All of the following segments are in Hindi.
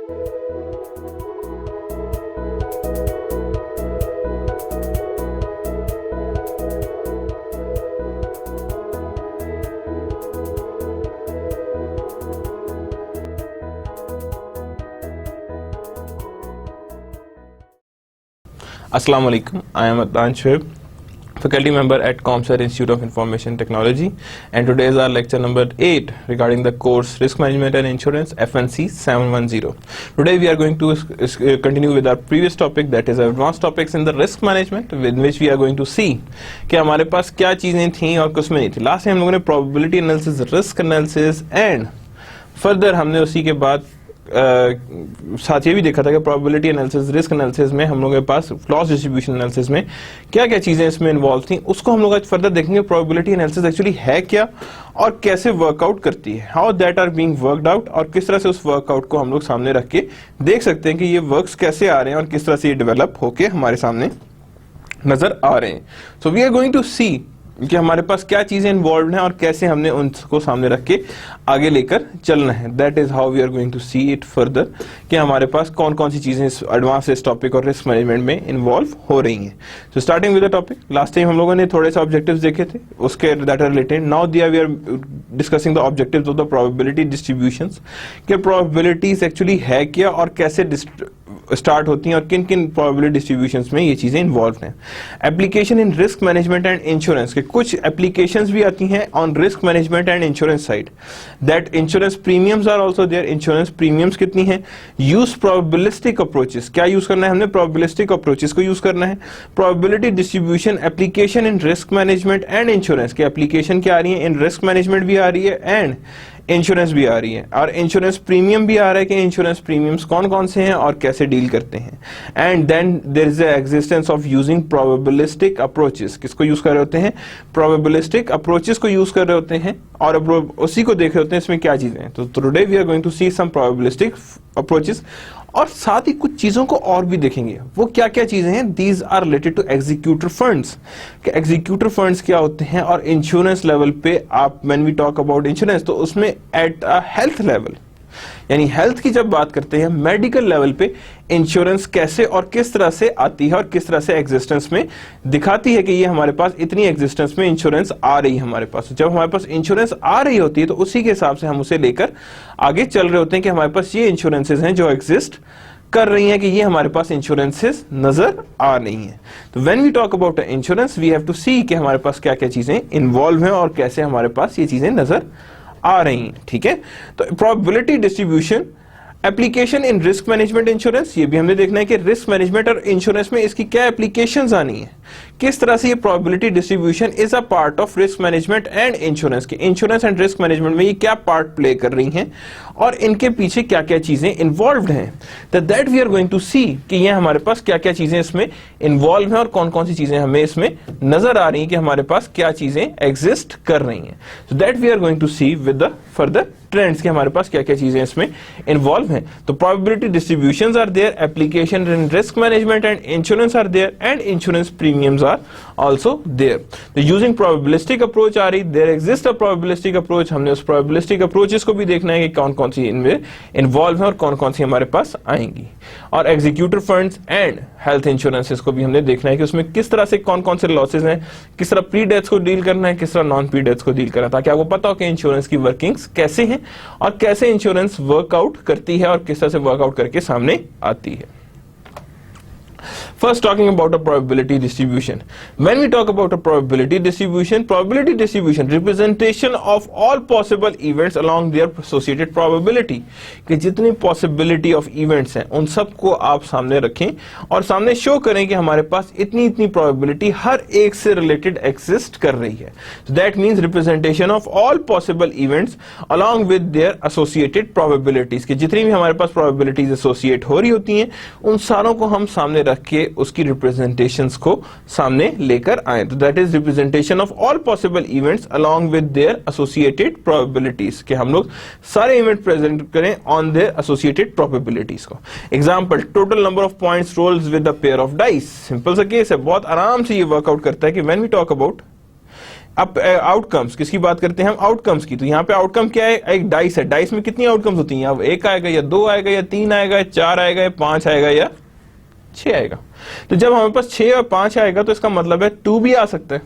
Assalamu alaikum. I am Adnan Shoaib, faculty member at ComSci Institute of Information Technology, and today is our lecture number 8 regarding the course Risk Management and Insurance FNC 710. Today we are going to continue with our previous topic, that is advanced topics in the risk management, with which we are going to see कि हमारे पास क्या चीजें थी और कुछ में नहीं थी. लास्ट टाइम हम लोगों ने probability analysis, risk analysis and further हमने उसी के बाद साथ ये भी देखा था कि प्रोबेबिलिटी एनालिसिस, रिस्क एनालिसिस में हम लोगों के पास लॉस डिस्ट्रीब्यूशन एनालिसिस में क्या क्या चीजें इसमें इन्वॉल्व थी, उसको हम लोग आज फर्दर देखेंगे. प्रोबेबिलिटी एनालिसिस एक्चुअली है क्या और कैसे वर्कआउट करती है, how that are being worked out, और किस तरह से उस वर्कआउट को हम लोग सामने रख के देख सकते हैं कि ये वर्क्स कैसे आ रहे हैं और किस तरह से ये डेवलप होके हमारे सामने नजर आ रहे हैं. So we are going to see कि हमारे पास क्या चीजें इन्वॉल्व हैं और कैसे हमने उनको सामने रख के आगे लेकर चलना है. That is how we are going to see it further कि हमारे पास कौन कौन सी चीजें एडवांस इस टॉपिक और रिस्क मैनेजमेंट में इन्वॉल्व हो रही हैं. So starting with the topic, last time हम लोगों ने थोड़े से ऑब्जेक्टिव्स देखे थे उसके that are related. Now we are discussing the objectives of the probability distributions, कि प्रोबेबिलिटीज एक्चुअली है क्या और कैसे स्टार्ट होती हैं और किन किन प्रोबेबिलिटी डिस्ट्रीब्यूशंस में ये चीजें इन्वॉल्व हैं. Application in risk management and insurance, के कुछ एप्लीकेशंस भी आती हैं on risk management and insurance side. That insurance premiums are also there. Insurance premiums कितनी हैं. यूज प्रोबेबिलिस्टिक अप्रोचेस, क्या यूज करना है हमने, प्रोबेबिलिस्टिक अप्रोचेस को यूज करना है. Probability distribution application in risk management and insurance, की एप्लीकेशन क्या आ रही है, इन रिस्क मैनेजमेंट भी आ रही है एंड इंश्योरेंस भी आ रही है, और इंश्योरेंस प्रीमियम भी आ रहा है कि इंश्योरेंस प्रीमियम्स कौन कौन से हैं और कैसे डील करते हैं. And then there is the existence of using probabilistic approaches. किसको यूज कर रहे होते हैं, प्रोबेबिलिस्टिक अप्रोचेस को यूज कर रहे होते हैं और उसी को देख रहे होते हैं इसमें क्या चीजें हैं. तो today we are going to see some probabilistic approaches, और साथ ही कुछ चीजों को और भी देखेंगे. वो क्या क्या चीजें हैं, these are related to executor funds, कि एग्जीक्यूटर फंड्स क्या होते हैं, और इंश्योरेंस लेवल पे आप when we talk about insurance तो उसमें एट अ हेल्थ लेवल, यानी हेल्थ की जब बात करते हैं मेडिकल लेवल पे इंश्योरेंस कैसे और किस तरह से आती है और किस तरह से एग्जिस्टेंस में दिखाती है कि ये हमारे पास इतनी एग्जिस्टेंस में इंश्योरेंस आ रही है हमारे पास. जब हमारे पास इंश्योरेंस आ रही होती है तो उसी के हिसाब से हम उसे लेकर आगे चल रहे होते हैं कि हमारे पास ये इंश्योरेंसेज हैं जो एग्जिस्ट कर रही हैं, कि ये हमारे पास इंश्योरेंसेस नजर आ रही हैं. तो when we talk about insurance we have to see कि हमारे पास क्या क्या चीजें इन्वॉल्व हैं और कैसे हमारे पास ये चीजें नजर आ रही हैं. ठीक है, तो probability distribution application in risk management insurance, ये भी हमने देखना है कि रिस्क मैनेजमेंट और इंश्योरेंस में इसकी क्या एप्लीकेशंस आनी है, किस तरह से ये probability distribution is a part of risk management and insurance, के इंश्योरेंस एंड रिस्क मैनेजमेंट में ये क्या पार्ट प्ले कर रही हैं और इनके पीछे क्या क्या चीजें इन्वॉल्व हैं. That we are going to see कि ये हमारे पास क्या क्या चीजें इसमें इन्वॉल्व हैं और कौन कौन सी चीजें हमें इसमें नजर आ रही हैं कि हमारे पास क्या चीजें एग्जिस्ट कर रही हैं. So that we are going to see with the further trends कि हमारे पास क्या क्या चीजें इसमें इन्वॉल्व हैं. तो probability distributions are there, application in risk management and insurance are there, and insurance premiums are also there. तो यूजिंग प्रोबेबिलिस्टिक अप्रोच आ रही, there exist a probabilistic approach. हमने उस प्रोबेबिलिस्टिक अप्रोचेस को भी देखना है कि कौन कौन सी इनमें इन्वॉल्व है और कौन कौन सी हमारे पास आएंगी. और executor funds and health insurances को भी हमने देखना है कि उसमें किस तरह से कौन कौन से लॉसेस हैं, किस तरह प्री डेथ्स को डील करना है, किस तरह नॉन प्री डेथ्स को डील करना है, ताकि आपको पता हो कि इंश्योरेंस की वर्किंग्स कैसे हैं और कैसे इंश्योरेंस वर्कआउट करती है और किस तरह से वर्कआउट करके सामने आती है. First, talking about a probability distribution. When we talk about a probability distribution representation of all possible events along their associated probability, कि जितनी possibility of events हैं उन सबको आप सामने रखें और सामने शो करें कि हमारे पास इतनी probability हर एक से related exist कर रही है. So that means representation of all possible events along with their associated probabilities, कि जितनी भी हमारे पास probabilities associate हो रही होती हैं उन सारों को हम सामने रख के उसकी रिप्रेजेंटेशंस को सामने लेकर आए. तो that is representation of all possible events along with their associated probabilities, कि हम लोग सारे इवेंट प्रेजेंट करें ऑन देयर एसोसिएटेड प्रोबेबिलिटीज को. Example, total number of points rolls with a pair of dice. Simple सा केस है, बहुत आराम से ये वर्कआउट करता है कि व्हेन वी टॉक अबाउट अब आउटकम्स किसकी बात करते हैं हम, आउटकम्स की। तो यहाँ पे आउटकम क्या है, एक डाइस है, डाइस में कितनी आउटकम्स होती हैं, अब 1 आएगा या 2 आएगा या 3 आएगा या 4 आएगा या 5 आएगा या 6 आएगा। तो जब हमारे पास 6 और 5 आएगा तो इसका मतलब है 2 भी आ सकता है,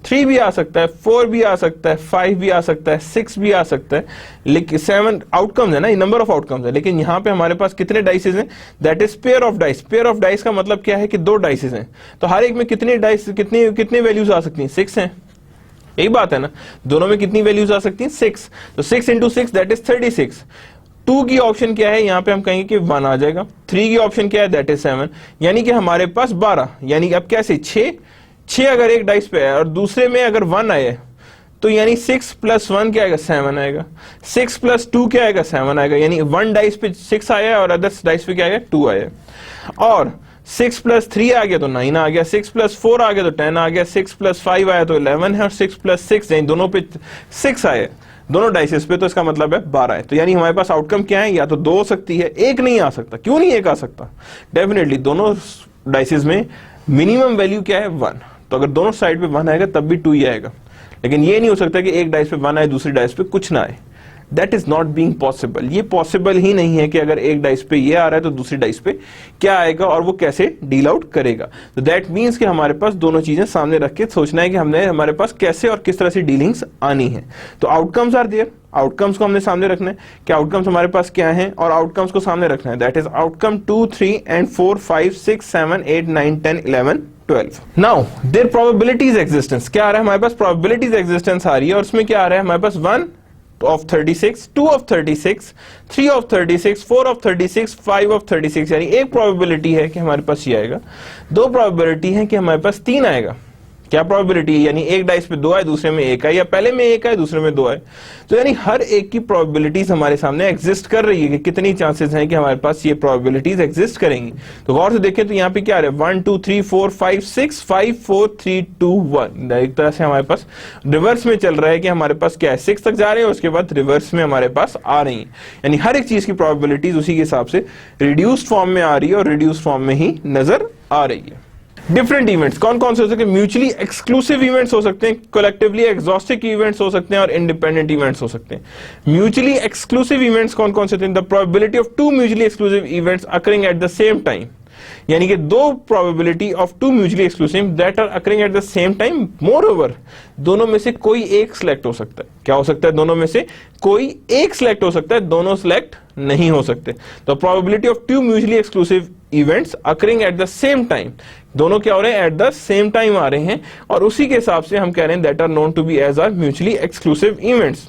3 भी आ सकता है, 4 भी आ सकता है, 5 भी आ सकता है, 6 भी आ सकता है, लेकिन 7 आउटकम्स है ना, ये नंबर ऑफ आउटकम्स है। लेकिन यहाँ पे हमारे पास कितने डाइसेस हैं, that is pair of dice. Pair of dice का मतलब क्या है कि 2 डाइसेस हैं, तो हर एक में कितने डाइस, कितने वैल्यूज आ सकती हैं, 6 हैं, यही बात है ना, दोनों में कितनी वैल्यूज आ सकती हैं, 6। तो 6 इंटू 6 दैट इज 36। 2 की ऑप्शन क्या है, यहाँ पे हम कहेंगे कि 1 आ जाएगा। 3 की ऑप्शन क्या है, दैट इज 7, यानी कि हमारे पास 12, यानी कि अब कैसे 6 अगर एक डाइस पे है और दूसरे में अगर 1 आए तो यानी 6 + 1 क्या आएगा, 7 आएगा। 6 + 2 क्या आएगा, 7 आएगा, यानी 1 डाइस पे 6 आया और अदर्स डाइस पे क्या आएगा, 2 आया। और 6 + 3 आ गया तो 9 आ गया, 6 + 4 आ गया तो 10 आ गया, 6 + 5 आया तो 11 है, और 6 + 6 यानी दोनों पे 6 आए, दोनों डाइसेस पे, तो इसका मतलब है 12 है। तो यानी हमारे पास आउटकम क्या है, या तो 2 हो सकती है, एक नहीं आ सकता। क्यों नहीं एक आ सकता, डेफिनेटली दोनों डाइसेस में मिनिमम वैल्यू क्या है, 1। तो अगर दोनों साइड पे 1 आएगा तब भी 2 ही आएगा, लेकिन ये नहीं हो सकता कि एक डाइस पे 1 आए दूसरी डाइस पे कुछ ना आए। That is not being possible, ये पॉसिबल ही नहीं है कि अगर एक डाइस पे ये आ रहा है तो दूसरी डाइस पे क्या आएगा और वो कैसे डील आउट करेगा। तो दैट मीन्स कि हमारे पास दोनों चीजें सामने रख के सोचना है कि हमने हमारे पास कैसे और किस तरह से डीलिंग्स आनी है। तो आउटकम्स आर देयर, आउटकम्स को हमने सामने रखना है कि आउटकम्स हमारे पास क्या हैं, और आउटकम्स को सामने रखना है, that is outcome 2, 3 and 4, 5, 6, 7, 8, 9, 10, 11, 12। Now their probabilities existence, क्या आ रहा है हमारे पास, probabilities existence आ रही है, और उसमें क्या आ रहा है हमारे पास 1 of 36, 2 of 36, 3 of 36, 4 of 36, 5 of 36, यानी एक प्रोबेबिलिटी है कि हमारे पास ये आएगा, 2 प्रोबेबिलिटी है कि हमारे पास 3 आएगा। क्या प्रोबेबिलिटी है, यानी एक डाइस पे 2 आए दूसरे में 1 आए, या पहले में 1 आए दूसरे में 2 आए। तो यानी हर एक की प्रोबेबिलिटीज हमारे सामने एग्जिस्ट कर रही है कि कितनी चांसेस हैं कि हमारे पास ये प्रोबेबिलिटीज एग्जिस्ट करेंगी। तो गौर से देखें तो यहाँ पे क्या आ रहा है, 1 2 3 4 5 6 5 4 3 2 1, एक तरह से हमारे पास रिवर्स में चल रहा है कि हमारे पास क्या है, 6 तक जा रहे हैं, उसके बाद रिवर्स में हमारे पास आ रही है। यानी हर एक चीज की प्रोबेबिलिटीज उसी के हिसाब से रिड्यूस्ड फॉर्म में आ रही है और रिड्यूस्ड फॉर्म में ही नजर आ रही है। डिफरेंट इवेंट्स कौन कौन से हो सकते हैं, म्यूचुअली एक्सक्लूसिव इवेंट्स हो सकते हैं, कलेक्टिवली एग्जॉस्टिव इवेंट्स हो सकते हैं, और इंडिपेंडेंट इवेंट्स हो सकते हैं। म्यूचुअली एक्सक्लूसिव इवेंट्स कौन कौन से होते हैं, the probability of 2 mutually exclusive events occurring at the same time, यानी कि 2 probability of 2 mutually exclusive that are occurring at the same time. Moreover दोनों में से कोई एक सिलेक्ट हो सकता है, क्या हो सकता है, दोनों में से कोई एक सिलेक्ट हो सकता है, दोनों सिलेक्ट नहीं हो सकते। तो probability of 2 mutually exclusive events occurring at the same time, दोनों क्या हो रहे हैं, एट द सेम टाइम आ रहे हैं, और उसी के हिसाब से हम कह रहे हैं that are known to be as are mutually exclusive events.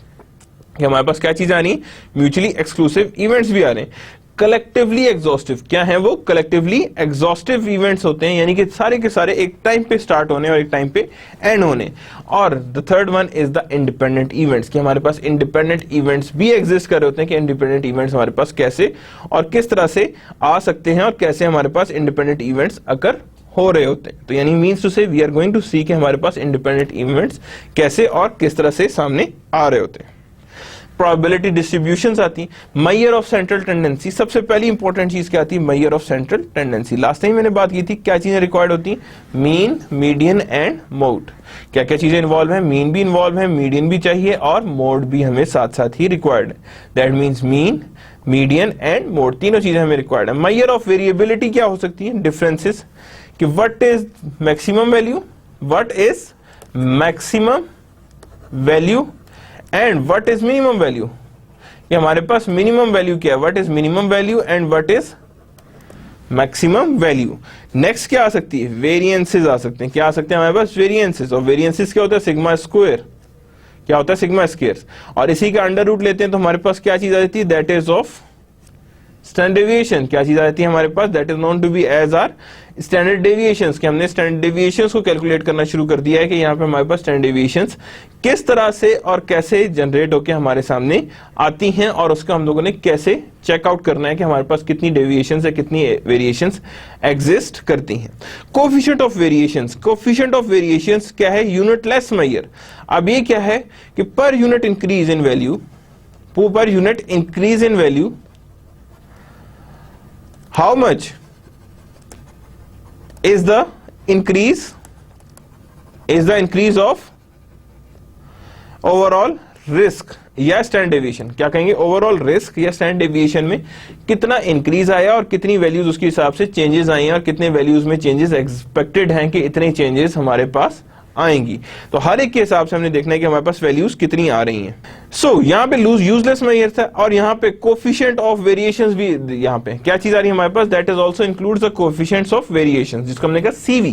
हमारे पास क्या चीज आ रही है, म्यूचुअली एक्सक्लूसिव इवेंट्स भी आ रहे हैं। कलेक्टिवली एग्जॉस्टिव, क्या है वो, कलेक्टिवली एग्जॉस्टिव इवेंट्स होते हैं, यानी कि सारे के सारे एक टाइम पे स्टार्ट होने और एक टाइम पे एंड होने। और the third one is the independent events, कि हमारे पास इंडिपेंडेंट इवेंट्स भी एग्जिस्ट कर रहे होते हैं, कि इंडिपेंडेंट इवेंट्स हमारे पास कैसे और किस तरह से आ सकते हैं, और कैसे हमारे पास इंडिपेंडेंट इवेंट्स अकर हो रहे होते हैं। तो यानी मीन्स टू से we are going to see कि हमारे पास इंडिपेंडेंट इवेंट्स कैसे और किस तरह से सामने आ रहे होते हैं। प्रोबेबिलिटी डिस्ट्रीब्यूशंस आती है, मेजर ऑफ सेंट्रल टेंडेंसी, सबसे पहली इंपॉर्टेंट चीज क्या आती है, measure of central tendency. Last time मैंने बात की थी क्या चीजें रिक्वायर्ड होती हैं, मीन, मीडियन एंड मोड। क्या क्या चीजें इन्वॉल्व है, मीन भी इन्वॉल्व है, मीडियन भी चाहिए, और मोड भी हमें साथ साथ ही रिक्वायर्ड है। That means mean, median and mode, तीनों चीजें हमें रिक्वायर्ड है। मेजर ऑफ वेरिएबिलिटी क्या हो सकती है, डिफरेंसेस, कि what is maximum value, what is maximum value and what is minimum value. ये हमारे पास मिनिमम वैल्यू क्या है, what is minimum value and what is maximum value. Next क्या आ सकती है, वेरिएंसेस आ सकते हैं। क्या आ सकते हैं हमारे पास, वेरिएंसेस। और वेरिएंसेस क्या होता है, सिग्मा स्क्वायर, क्या होता है, सिग्मा स्क्वायर। और इसी का अंडर रूट लेते हैं तो हमारे पास क्या चीज आ जाती है, that is of standard deviation. क्या चीज आ जाती है हमारे पास, that is known to be as our standard deviations, कि हमने स्टैंडर्ड डेविएशंस को कैलकुलेट करना शुरू कर दिया है, कि यहाँ पे हमारे पास स्टैंडर्ड डेविएशंस किस तरह से और कैसे जनरेट होकर हमारे सामने आती हैं, और उसका हम लोगों ने कैसे चेकआउट करना है कि हमारे पास कितनी डेविएशंस है, कितनी वेरिएशंस एग्जिस्ट करती हैं। Coefficient of variations, coefficient of variations क्या है, यूनिटलेस मेजर। अब ये क्या है कि per unit increase in value, per unit increase in value, how much is the increase of overall risk या स्टैंडर्ड डेविएशन, क्या कहेंगे, ओवरऑल रिस्क या स्टैंडर्ड डेविएशन में कितना इंक्रीज आया और कितनी वैल्यूज उसके हिसाब से चेंजेस आई हैं और कितने वैल्यूज में चेंजेस एक्सपेक्टेड हैं कि इतने चेंजेस हमारे पास आएंगी। तो हर एक के हिसाब से हमने देखना है कि हमारे पास वैल्यूज कितनी आ रही हैं। सो यहाँ पे लूज यूजलेस मेजर था और यहाँ पे कोफिशिएंट ऑफ वेरिएशंस भी, यहाँ पे क्या चीज आ रही है हमारे पास, that is also includes the coefficients of variations, जिसको हमने कहा सीवी,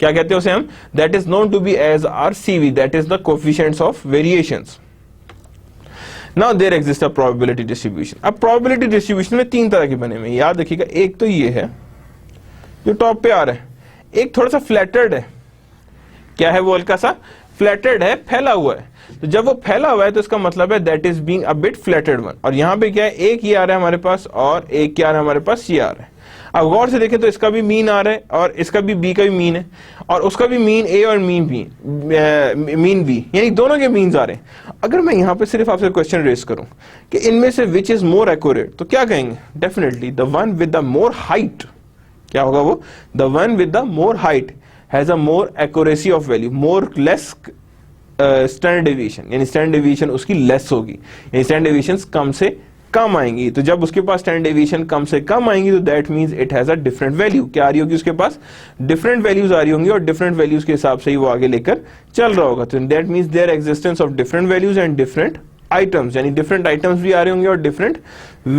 क्या कहते हैं उसे हम, that is known to be as our CV, that is the coefficients of variations. Now there exist a probability distribution. अब प्रोबेबिलिटी डिस्ट्रीब्यूशन में तीन तरह के बने हुए हैं, याद रखिएगा। एक तो ये है जो टॉप पे आ रहा है, एक थोड़ा सा फ्लैटर्ड है, क्या है वो, हल्का सा फ्लैटेड है, फैला हुआ है। तो जब वो फैला हुआ है तो इसका मतलब है that is being a bit flatted one. और यहाँ पे क्या है, एक ये आ रहा है हमारे पास और एक क्या आ रहा है हमारे पास, ये आ रहा है। अब गौर से देखें तो इसका भी मीन आ रहा है और इसका भी बी का भी मीन है और उसका भी मीन ए और मीन बी, यानी दोनों के मीन्स आ रहे हैं। अगर मैं यहाँ पे सिर्फ आपसे क्वेश्चन रेस करूं कि इनमें से विच इज मोर एक्यूरेट, तो क्या कहेंगे, definitely the one with the more height, क्या होगा वो, the one with the more height has a more accuracy of value, more less standard deviation, यानी standard deviation उसकी less होगी, यानी standard deviations कम से कम आएंगी। तो जब उसके पास standard deviation कम से कम आएंगी तो that means it has a different value, क्या आ रही होगी उसके पास, different values आ रही होंगी और different values के हिसाब से ही वो आगे लेकर चल रहा होगा। तो that means there existence of different values and different items, यानी different items भी आ रहे होंगे और different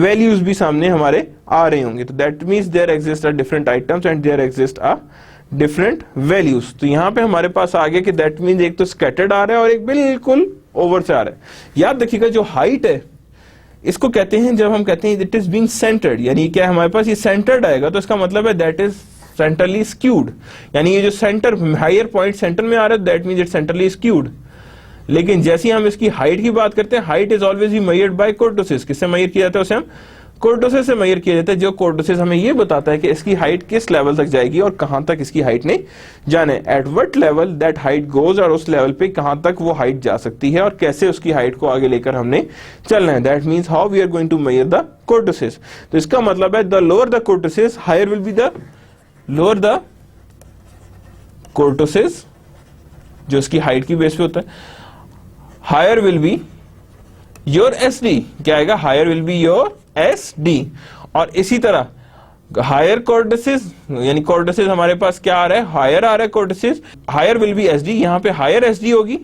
values भी सामने हमारे आ रहे होंगे। तो that means there exist a different items and there exist a different values. तो यहां पे हमारे पास आ गया कि दैट मींस एक तो स्कैटर्ड आ रहा है और एक बिल्कुल ओवर से आ रहा है। याद रखिएगा जो हाइट है इसको कहते हैं, जब हम कहते हैं इट इज बीइंग सेंटर्ड, यानी क्या हमारे पास ये सेंटर्ड आएगा तो इसका मतलब है दैट इज सेंटरली स्क्यूड, यानी ये जो सेंटर हायर पॉइंट सेंटर में आ रहा है that means it centrally skewed. लेकिन जैसे हम इसकी हाइट की बात करते हैं, height is always be measured by kurtosis. किससे मेजर किया जाता है, उसे हम कोर्टोसिस से मेजर किया जाता है। जो कोर्टोसिस हमें ये बताता है कि इसकी हाइट किस लेवल तक जाएगी और कहां तक इसकी हाइट ने जाने, at what level that height goes, और उस लेवल पे कहां तक वो हाइट जा सकती है और कैसे उसकी हाइट को आगे लेकर हमने चलना है। That means how we are going to measure the kurtosis. तो इसका मतलब है the lower the kurtosis higher will be the lower the kurtosis, जो इसकी हाइट की बेस पे होता है, higher will be your SD, क्या आएगा, higher will be your SD. और इसी तरह हायर कोर्टोसिस, यानी कोर्टोसिस हमारे पास क्या आ रहा है, हायर आ रहा है kurtosis, higher will be SD, यहां पे हायर एसडी होगी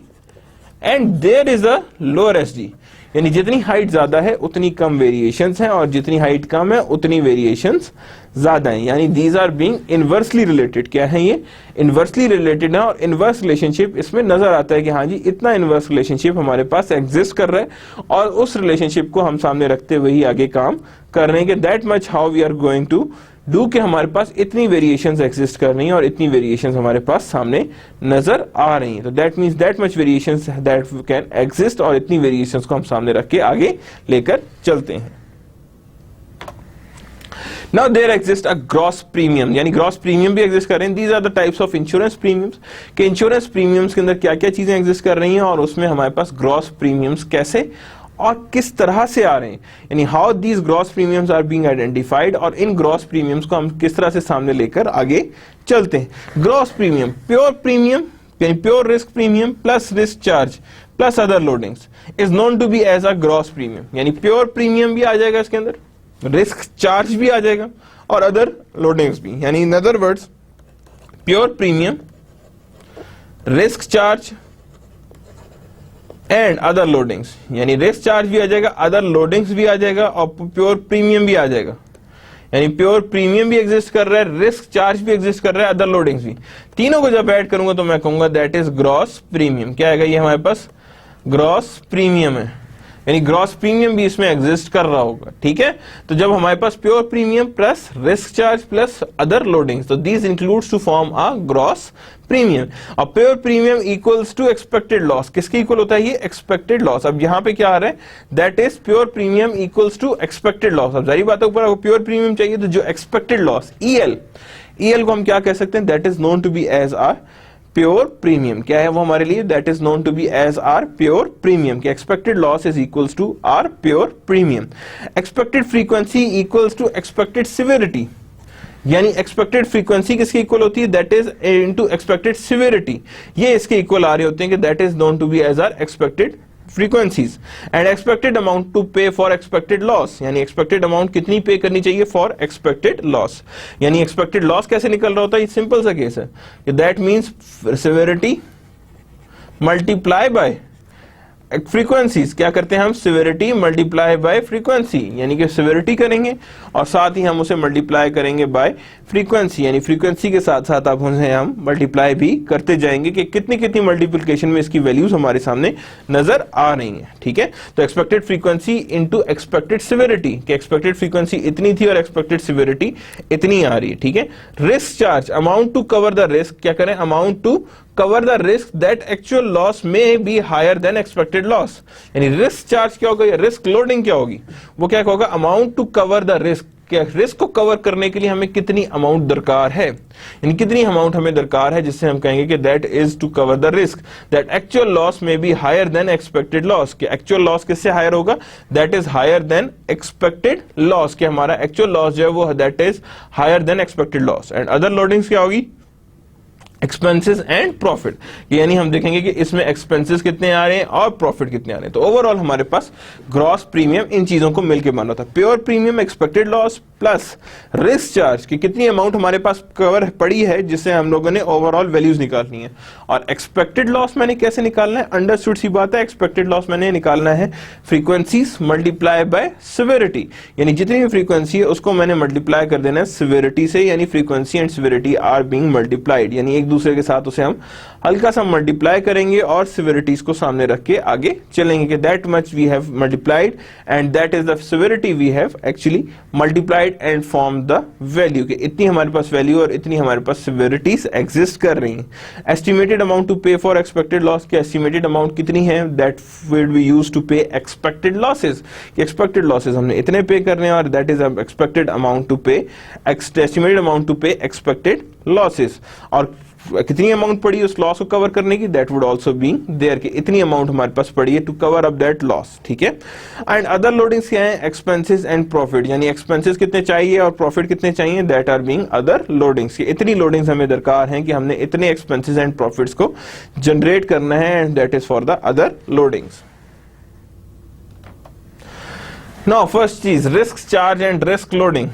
and there is a lower SD, यानी जितनी हाइट ज्यादा है उतनी कम वेरिएशंस हैं और जितनी हाइट कम है उतनी वेरिएशंस ज्यादा हैं, यानी these are being inversely related. क्या है ये, इनवर्सली रिलेटेड है और इनवर्स रिलेशनशिप इसमें नजर आता है कि हाँ जी इतना इनवर्स रिलेशनशिप हमारे पास एग्जिस्ट कर रहा है और उस रिलेशनशिप को हम सामने रखते हुए ही आगे काम कर रहे हैं कि that much how we are going to do, के हमारे पास इतनी वेरिएशंस एग्जिस्ट कर रही हैं और इतनी वेरिएशंस हमारे पास सामने नजर आ रही हैं। तो that means that much variations that can exist, और इतनी वेरिएशंस को हम सामने रख के आगे लेकर चलते हैं। Now there exists a gross premium, यानी ग्रॉस प्रीमियम भी एग्जिस्ट कर रहे हैं। These are the types of insurance premiums, कि इंश्योरेंस प्रीमियम्स के अंदर क्या क्या चीजें एग्जिस्ट कर रही हैं और उसमें हमारे पास ग्रॉस प्रीमियम्स कैसे और किस तरह से आ रहे हैं, यानी how these gross premiums are being identified, और इन ग्रॉस प्रीमियम्स को हम किस तरह से सामने लेकर आगे चलते हैं। ग्रॉस प्रीमियम, प्योर प्रीमियम यानी pure risk premium plus risk charge plus other loadings is known to be as a gross premium, यानी प्योर प्रीमियम भी आ जाएगा इसके अंदर, रिस्क चार्ज भी आ जाएगा और अदर लोडिंग्स भी, यानी in other words pure premium, risk charge and other loadings, यानी रिस्क चार्ज भी आ जाएगा, अदर लोडिंग्स भी आ जाएगा और प्योर प्रीमियम भी आ जाएगा, यानी प्योर प्रीमियम भी एग्जिस्ट कर रहा है, रिस्क चार्ज भी एग्जिस्ट कर रहा है, अदर लोडिंग्स भी। तीनों को जब ऐड करूंगा तो मैं कहूंगा दैट इज ग्रॉस प्रीमियम। क्या आएगा, ये हमारे पास ग्रॉस प्रीमियम है, यानी ग्रॉस प्रीमियम भी इसमें एग्जिस्ट कर रहा होगा। ठीक है, तो जब हमारे पास pure premium plus risk charge plus other loadings, तो these includes to form a gross premium. और pure premium equals to expected loss, किसके इक्वल होता है ये, एक्सपेक्टेड लॉस। अब यहां पे क्या आ रहा है, that is pure premium equals to expected loss. अब जारी बात है, ऊपर आपको प्योर प्रीमियम चाहिए तो जो एक्सपेक्टेड लॉस ईएल को हम क्या कह सकते हैं, that is known to be as our pure premium. क्या है वो हमारे लिए, that is known to be as our pure premium, कि expected loss is equals to our pure premium. Expected frequency equals to expected severity, यानी एक्सपेक्टेड फ्रीक्वेंसी किसके इक्वल होती है, that is into expected severity, ये इसके इक्वल आ रहे होते हैं कि that is known to be as our expected frequencies and expected amount to pay for expected loss, यानी expected amount कितनी पे करनी चाहिए for expected loss, यानी expected loss कैसे निकल रहा होता है, ये सिंपल सा केस है कि that means severity multiply by frequencies, क्या करते हैं हम, सिविरिटी मल्टीप्लाई बाय फ्रीक्वेंसी, यानी कि सिविरिटी करेंगे और साथ ही हम उसे मल्टीप्लाई करेंगे बाय फ्रीक्वेंसी, यानी फ्रीक्वेंसी के साथ साथ अब उसे हम मल्टीप्लाई भी करते जाएंगे कि कितनी कितनी मल्टीप्लिकेशन में इसकी वैल्यूज हमारे सामने नजर आ रही हैं, ठीक है। तो expected frequency into expected severity, कि एक्सपेक्टेड फ्रीक्वेंसी इतनी थी और एक्सपेक्टेड सिविरिटी इतनी आ रही है, ठीक है। Risk charge, amount to cover the risk, क्या करें, amount to cover the risk that actual loss may be higher than expected loss, यानी रिस्क चार्ज क्या होगा, रिस्क लोडिंग क्या होगी, वो क्या होगा, amount to cover the risk, क्या रिस्क को कवर करने के लिए हमें कितनी अमाउंट दरकार है, यानी कितनी अमाउंट हमें दरकार है जिससे हम कहेंगे कि that is to cover the risk that actual loss में be higher than expected loss, कि एक्चुअल लॉस किससे हायर होगा, that is higher than expected loss, कि हमारा एक्चुअल लॉस जो है वो that is higher than expected loss. And other loadings क्या होगी, एक्सपेंसेस एंड प्रॉफिट, यानी हम देखेंगे कि इसमें एक्सपेंसेस कितने आ रहे हैं और प्रॉफिट कितने आ रहे हैं। तो ओवरऑल हमारे पास ग्रॉस प्रीमियम इन चीजों को मिलकर बना था, pure premium expected loss plus risk charge की कितनी अमाउंट हमारे पास कवर पड़ी है जिससे हम लोगों ने ओवरऑल वैल्यूज निकालनी है। और एक्सपेक्टेड लॉस मैंने कैसे निकालना है, अंडरस्टूड सी बात है, एक्सपेक्टेड लॉस मैंने निकालना है फ्रीक्वेंसीज मल्टीप्लाई बाय सिविरिटी, यानी जितनी भी फ्रीक्वेंसी है उसको मैंने मल्टीप्लाई कर देना है सिविरिटी से, यानी frequency and severity are being multiplied, यानी एक दूसरे के साथ उसे हम हल्का सा मल्टीप्लाई करेंगे और सिविरिटीज को सामने रख के आगे चलेंगे कि that much we have multiplied and that is the severity we have actually multiplied and form the value, कि इतनी हमारे पास वैल्यू और इतनी हमारे पास सिविरिटीज एग्जिस्ट कर रही हैं। Estimated amount to pay for expected loss, की एस्टिमेटेड अमाउंट कितनी है, that will be used to pay expected losses, कि एक्सपेक्टेड लॉसेस हमने इतने पे करने हैं और that is expected amount to pay, estimated amount to pay expected losses, और कितनी अमाउंट पड़ी उस लॉस को कवर करने की, that would also be there, कि इतनी अमाउंट हमारे पास पड़ी है to cover up that loss, ठीक है। एंड अदर लोडिंग्स क्या है, एक्सपेंसेस एंड प्रॉफिट, यानी एक्सपेंसेस कितने चाहिए और प्रॉफिट कितने चाहिए, that are being other loadings, कि इतनी लोडिंग्स हमें दरकार हैं कि हमने इतने एक्सपेंसेस एंड प्रॉफिट्स को जनरेट करना है and that is for the other loadings. Now first चीज, risk charge and risk loading.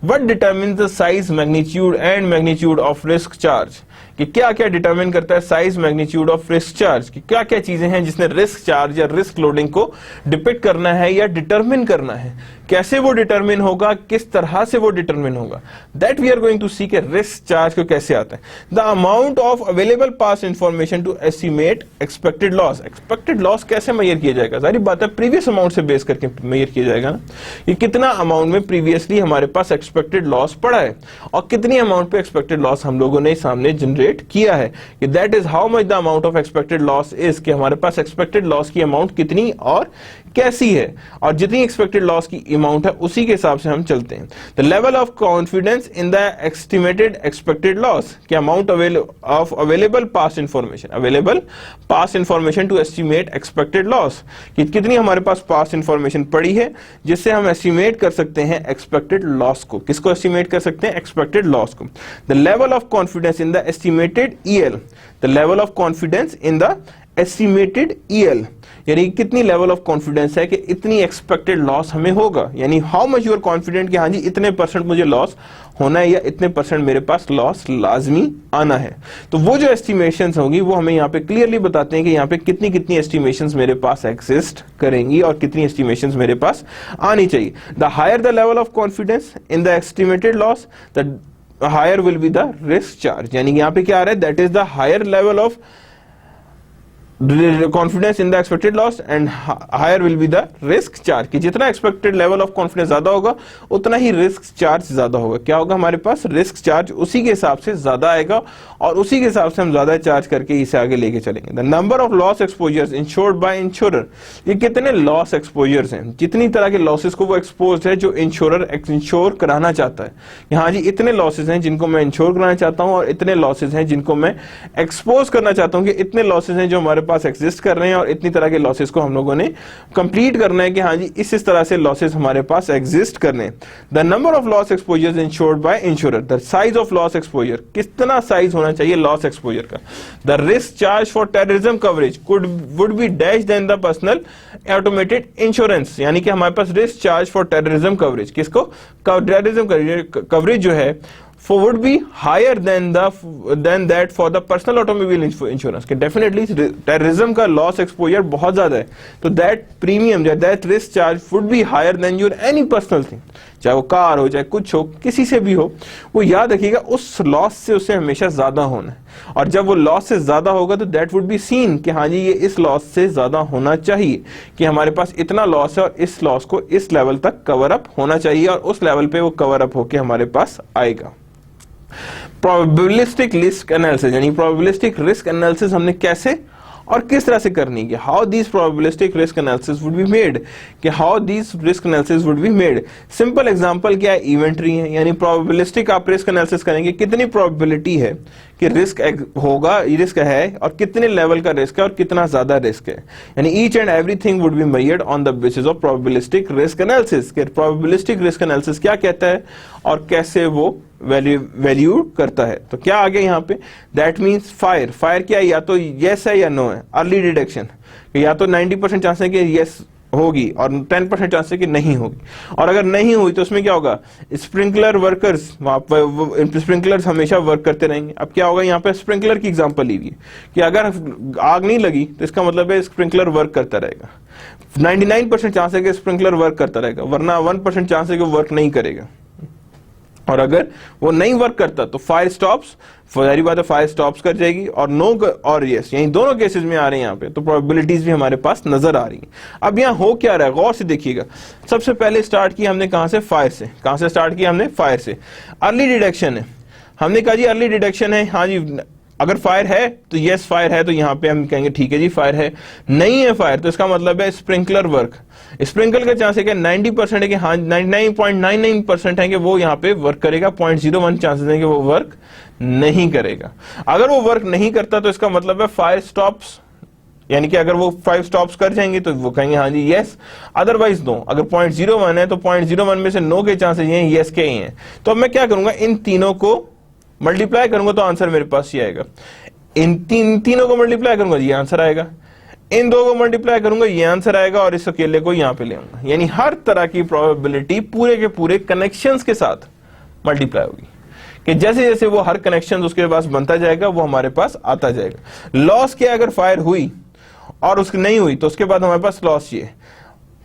What determines the size, magnitude and magnitude of risk charge, कि क्या क्या डिटरमिन करता है size magnitude of risk charge, कि क्या क्या चीजें हैं जिसने रिस्क चार्ज या रिस्क लोडिंग को डिपिक्ट करना है या डिटरमिन करना है, कैसे वो डिटरमिन होगा, किस तरह से वो डिटरमिन होगा, that we are going to see के रिस्क चार्ज को कैसे आता है। The amount of available past information to estimate expected loss, expected loss कैसे मेजर किया जाएगा, सारी बात है प्रीवियस अमाउंट से बेस करके मेजर किया जाएगा ना, कि कितना अमाउंट में प्रीवियसली हमारे पास एक्सपेक्टेड लॉस पड़ा है और कितनी अमाउंट पे एक्सपेक्टेड लॉस हम लोगों ने सामने जनरेट किया है, कि that is how much the amount of expected loss is, कि हमारे पास एक्सपेक्टेड लॉस की अमाउंट कितनी और कैसी है, और जितनी एक्सपेक्टेड लॉस की अमाउंट है उसी के हिसाब से हम चलते हैं। The level of confidence in the estimated expected loss, कि amount of available past information to estimate expected loss, कि कितनी हमारे पास पास्ट इंफॉर्मेशन पड़ी है जिससे हम एस्टिमेट कर सकते हैं एक्सपेक्टेड लॉस को, किसको एस्टिमेट कर सकते हैं, एक्सपेक्टेड लॉस को। The level of confidence in the estimated EL, the level of confidence in the estimated EL, यानी कितनी लेवल ऑफ कॉन्फिडेंस है कि इतनी एक्सपेक्टेड लॉस हमें होगा, यानी how much you are confident कि हाँ जी इतने परसेंट मुझे लॉस होना है या इतने परसेंट मेरे पास लॉस लाजमी आना है। तो वो जो एस्टिमेशंस होगी वो हमें यहाँ पे क्लियरली बताते हैं कि यहाँ पे कितनी कितनी एस्टिमेशंस मेरे पास एग्जिस्ट करेंगी और कितनी एस्टिमेशंस मेरे पास आनी चाहिए। The higher the level of confidence in the estimated loss, the higher will be the risk charge, यानी यहाँ पे क्या आ रहा है, that is the higher level of confidence in the expected loss and higher will be the risk charge, कि जितना एक्सपेक्टेड लेवल ऑफ कॉन्फिडेंस ज्यादा होगा उतना ही रिस्क चार्ज ज्यादा होगा। क्या होगा हमारे पास, रिस्क चार्ज उसी के हिसाब से ज्यादा आएगा और उसी के हिसाब से हम ज्यादा चार्ज करके इसे आगे लेके चलेंगे। The number of loss exposures insured by insurer, ये कितने लॉस एक्सपोजर्स हैं, जितनी तरह के लॉसेस को वो एक्सपोज है जो इंश्योरर इंश्योर कराना चाहता है। यहाँ जी इतने लॉसेस हैं जिनको मैं इंश्योर कराना चाहता हूँ और इतने लॉसेस हैं जिनको मैं एक्सपोज करना चाहता हूँ, कि इतने लॉसेस हैं जो हमारे पास एग्जिस्ट कर रहे हैं और इतनी तरह के लॉसेस को हम लोगों ने कंप्लीट करना है कि हाँ जी इस तरह से लॉसेस हमारे पास एग्जिस्ट करने हैं। The number of loss exposures insured by insurer, the size of loss exposure, कितना साइज होना चाहिए लॉस एक्सपोजर का। The risk charge for terrorism coverage would be dash than the personal automated insurance, यानी कि हमारे पास risk charge for terrorism coverage, किसको, टेररिज्म कवरेज जो है would be higher than that for the personal automobile insurance, कि definitely terrorism का loss exposure बहुत ज्यादा है, तो that premium that risk charge would be higher than your any personal thing, चाहे वो कार हो चाहे कुछ हो किसी से भी हो, वो याद रखिएगा उस लॉस से उसे हमेशा ज्यादा होना है। और जब वो लॉस से ज्यादा होगा तो दैट वुड बी सीन कि हाँ जी ये इस लॉस से ज्यादा होना चाहिए, कि हमारे पास इतना लॉस है और इस लॉस को इस लेवल तक कवर अप होना चाहिए और उस लेवल पे वो कवर अप होके हमारे पास आएगा। प्रोबेबिलिस्टिक रिस्क एनालिसिस, यानी प्रोबेबिलिस्टिक रिस्क एनालिसिस हमने कैसे और किस तरह से करनी है, how this probabilistic risk analysis would be made, कि how this risk analysis would be made. Simple example क्या है, इवेंट्री है, यानी प्रोबेबिलिस्टिक आप रिस्क एनालिसिस करेंगे कितनी प्रोबेबिलिटी है कि रिस्क होगा, रिस्क है और कितने लेवल का रिस्क है और कितना ज्यादा रिस्क है, यानी each and everything would be measured on the basis of probabilistic risk analysis. Probabilistic risk analysis क्या कहता है और कैसे वो वैल्यू करता है। तो क्या आ गया यहाँ पे, दैट मीन्स फायर, फायर क्या है, या तो यस है या नो है। अर्ली डिटेक्शन, या तो 90% चांस है कि यस होगी और 10% चांस है कि नहीं होगी, और अगर नहीं हुई तो उसमें क्या होगा, स्प्रिंकलर वर्कर्स, स्प्रिंकलर्स हमेशा वर्क करते रहेंगे। अब क्या होगा, यहाँ पे स्प्रिंकलर की एग्जांपल ली हुई है कि अगर आग नहीं लगी तो इसका मतलब है स्प्रिंकलर वर्क करता रहेगा, 99% चांस है कि स्प्रिंकलर वर्क करता रहेगा, वरना 1% चांस है कि वर्क नहीं करेगा। और अगर वो नहीं वर्क करता तो फायर स्टॉप्स, जाहिर बात है फायर स्टॉप्स कर जाएगी, और नो और यस, यही दोनों केसेस में आ रहे हैं यहाँ पे, तो प्रोबेबिलिटीज भी हमारे पास नजर आ रही है। अब यहाँ हो क्या रहा है, गौर से देखिएगा। सबसे पहले स्टार्ट किया हमने कहां से, फायर से। कहां से स्टार्ट किया हमने, फायर से। अर्ली डिटेक्शन है, हमने कहा जी अर्ली डिटेक्शन है, हाँ जी अगर फायर है तो यस फायर है, तो यहाँ पे हम कहेंगे ठीक है जी फायर है। नहीं है फायर तो इसका मतलब है स्प्रिंकलर वर्क, स्प्रिंकल का चांस है कि 90% है कि हाँ 99.99% है कि वो यहाँ पे वर्क करेगा, 0.01 चांसेस है कि वो वर्क नहीं करेगा। अगर वो वर्क नहीं करता तो इसका मतलब है फायर स्टॉप्स, यानी कि अगर वो 5 स्टॉप्स कर जाएंगे तो वो कहेंगे हाँ जी यस, अदरवाइज नो। अगर 0.01 है तो 0.01 में से नो के चांसेस ये यस के ही हैं। तो अब मैं क्या करूंगा, इन तीनों को मल्टीप्लाई करूंगा तो आंसर मेरे पास ये आएगा। इन तीनों को मल्टीप्लाई करूंगा ये आंसर आएगा, इन दो को मल्टीप्लाई करूंगा ये आंसर आएगा, और इस अकेले को यहां पे ले आऊंगा। यानी हर तरह की प्रोबेबिलिटी पूरे के पूरे कनेक्शंस के साथ मल्टीप्लाई होगी, कि जैसे जैसे वो हर कनेक्शन उसके पास बनता जाएगा वो हमारे पास आता जाएगा। लॉस क्या, अगर फायर हुई और उसकी नहीं हुई तो उसके बाद हमारे पास लॉस ये,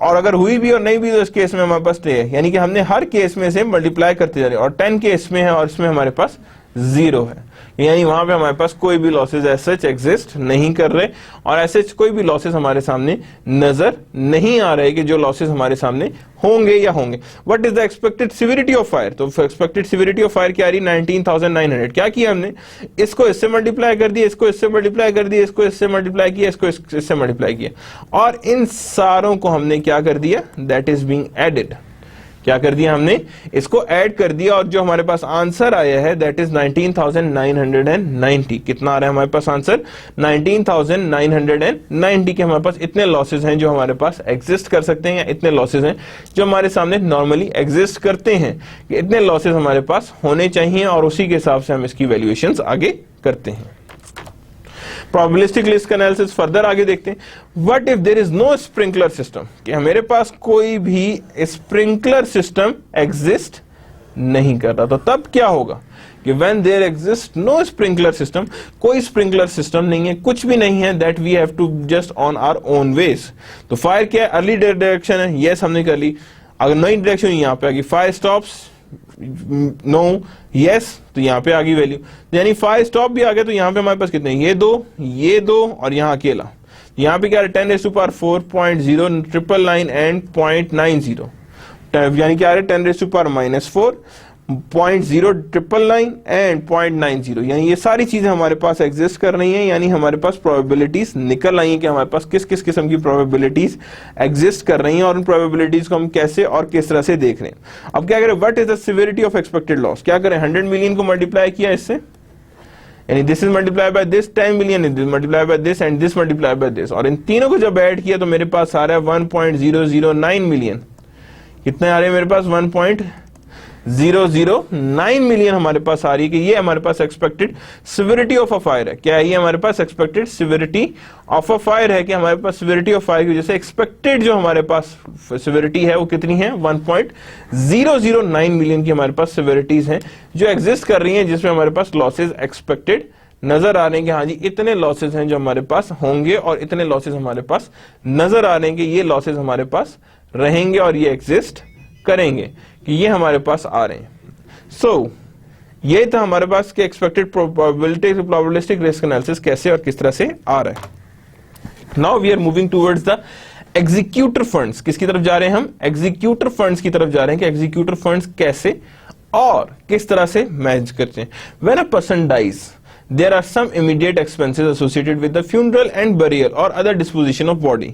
और अगर हुई भी और नहीं भी तो इस केस में हमारे पास 3 है, यानी कि हमने हर केस में से मल्टीप्लाई करते जा रहे हैं, और 10 केस में है और इसमें हमारे पास 0 है, यानी वहां पे हमारे पास कोई भी लॉसेज ऐसे एग्जिस्ट नहीं कर रहे, और ऐसे कोई भी लॉसेज हमारे सामने नजर नहीं आ रहे कि जो लॉसेज हमारे सामने होंगे या होंगे। What is the expected severity of fire, तो एक्सपेक्टेड सिविरिटी ऑफ फायर क्या आ रही, 19,900। क्या किया हमने, इसको इससे मल्टीप्लाई कर दिया, इसको इससे मल्टीप्लाई कर दिया, इसको इससे मल्टीप्लाई किया, इसको इससे मल्टीप्लाई किया, और इन सारों को हमने क्या कर दिया, दैट इज बीइंग एडेड। क्या कर दिया हमने, इसको ऐड कर दिया, और जो हमारे पास आंसर आया है दैट इज 19,990। कितना आ रहा है हमारे पास आंसर, 19,990 के हमारे पास इतने लॉसेज हैं जो हमारे पास एग्जिस्ट कर सकते हैं, या इतने लॉसेज हैं जो हमारे सामने नॉर्मली एग्जिस्ट करते हैं, कि इतने लॉसेज हमारे पास होने चाहिए, और उसी के हिसाब से हम इसकी वैल्यूएशंस आगे करते हैं। प्रोबेबिलिस्टिक रिस्क एनालिसिस फर्दर आगे देखते हैं। What if there is no sprinkler system, कि मेरे पास कोई भी स्प्रिंकलर सिस्टम एग्जिस्ट नहीं कर रहा, तो तब क्या होगा कि when there exist no sprinkler system, कोई स्प्रिंकलर सिस्टम नहीं है, कुछ भी नहीं है, that we have to just on our own ways. तो फायर क्या है, अर्ली डिटेक्शन है, यस हमने कर ली। अगर नई डिटेक्शन यहाँ पे आ गई, फायर स्टॉप्स नो यस, तो यहाँ पे आ गई वैल्यू, यानी 5 स्टॉप भी आ गया, तो यहाँ पे हमारे पास कितने, ये दो और यहाँ अकेला। यहाँ पे क्या है, 10⁴ 4.0 एंड 0.90, यानी क्या आ रहा है 10⁻⁻4 0.099 एंड 0.90, यानी ये सारी चीजें हमारे पास एग्जिस्ट कर रही हैं, यानी हमारे पास प्रोबेबिलिटीज निकल आई हैं कि हमारे पास किस किस किस्म की प्रोबेबिलिटीज एग्जिस्ट कर रही हैं, और उन प्रोबेबिलिटीज को हम कैसे और किस तरह से देख रहे हैं। अब क्या करें, what is the severity of expected loss, क्या करें, 100 मिलियन को मल्टीप्लाई किया इससे, यानी this is multiply by this 10 million, this multiply by this and this multiply by this, और इन तीनों को जब ऐड किया तो मेरे पास आ रहा है 1.009 मिलियन। कितने आ रहे हैं मेरे पास? 1.009 मिलियन हमारे पास आ रही है कि ये हमारे पास expected severity of a fire है। क्या है ये? हमारे पास expected severity of a fire है कि हमारे पास सिविरिटी ऑफ फायर की वजह से एक्सपेक्टेड जो हमारे पास सिविरिटी है वो कितनी है? 1.009 मिलियन की हमारे पास सिविरिटीज हैं जो एग्जिस्ट कर रही हैं, जिसमें हमारे पास लॉसेज एक्सपेक्टेड नजर आ रहे हैं कि हाँ जी इतने लॉसेज हैं जो हमारे पास होंगे और इतने लॉसेज हमारे पास नजर आ रहे हैं कि ये लॉसेज हमारे पास रहेंगे और ये एग्जिस्ट करेंगे, कि ये हमारे पास आ रहे हैं। सो ये था हमारे पास कि एक्सपेक्टेड प्रोबेबिलिस्टिक रिस्क एनालिसिस कैसे और किस तरह से आ रहा है। Now we are moving towards the executor funds. किसकी तरफ जा रहे हैं हम? एग्जीक्यूटर फंड्स की तरफ जा रहे हैं कि एग्जीक्यूटर फंड्स कैसे और किस तरह से मैनेज करते हैं। When a person dies, there are some immediate expenses associated with the funeral and burial or other disposition of body.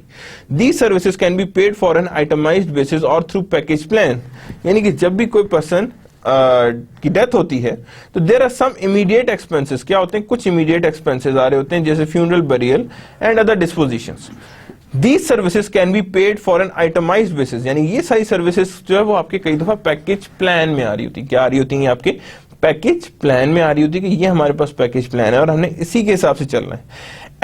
These services can be paid for an itemized basis or through package plan. यानी कि जब भी कोई पर्सन की डेथ होती है तो there are some immediate expenses. क्या होते हैं? कुछ इमीडिएट एक्सपेंसेस आ रहे होते हैं जैसे funeral, burial and other dispositions. These services can be paid for an itemized basis. यानी ये सारी सर्विसेज जो है वो आपके कई दफा पैकेज प्लान में आ रही होती है। क्या आ रही होती है? आपके पैकेज प्लान में आ रही होती है कि ये हमारे पास पैकेज प्लान है और हमने इसी के हिसाब से चलना है।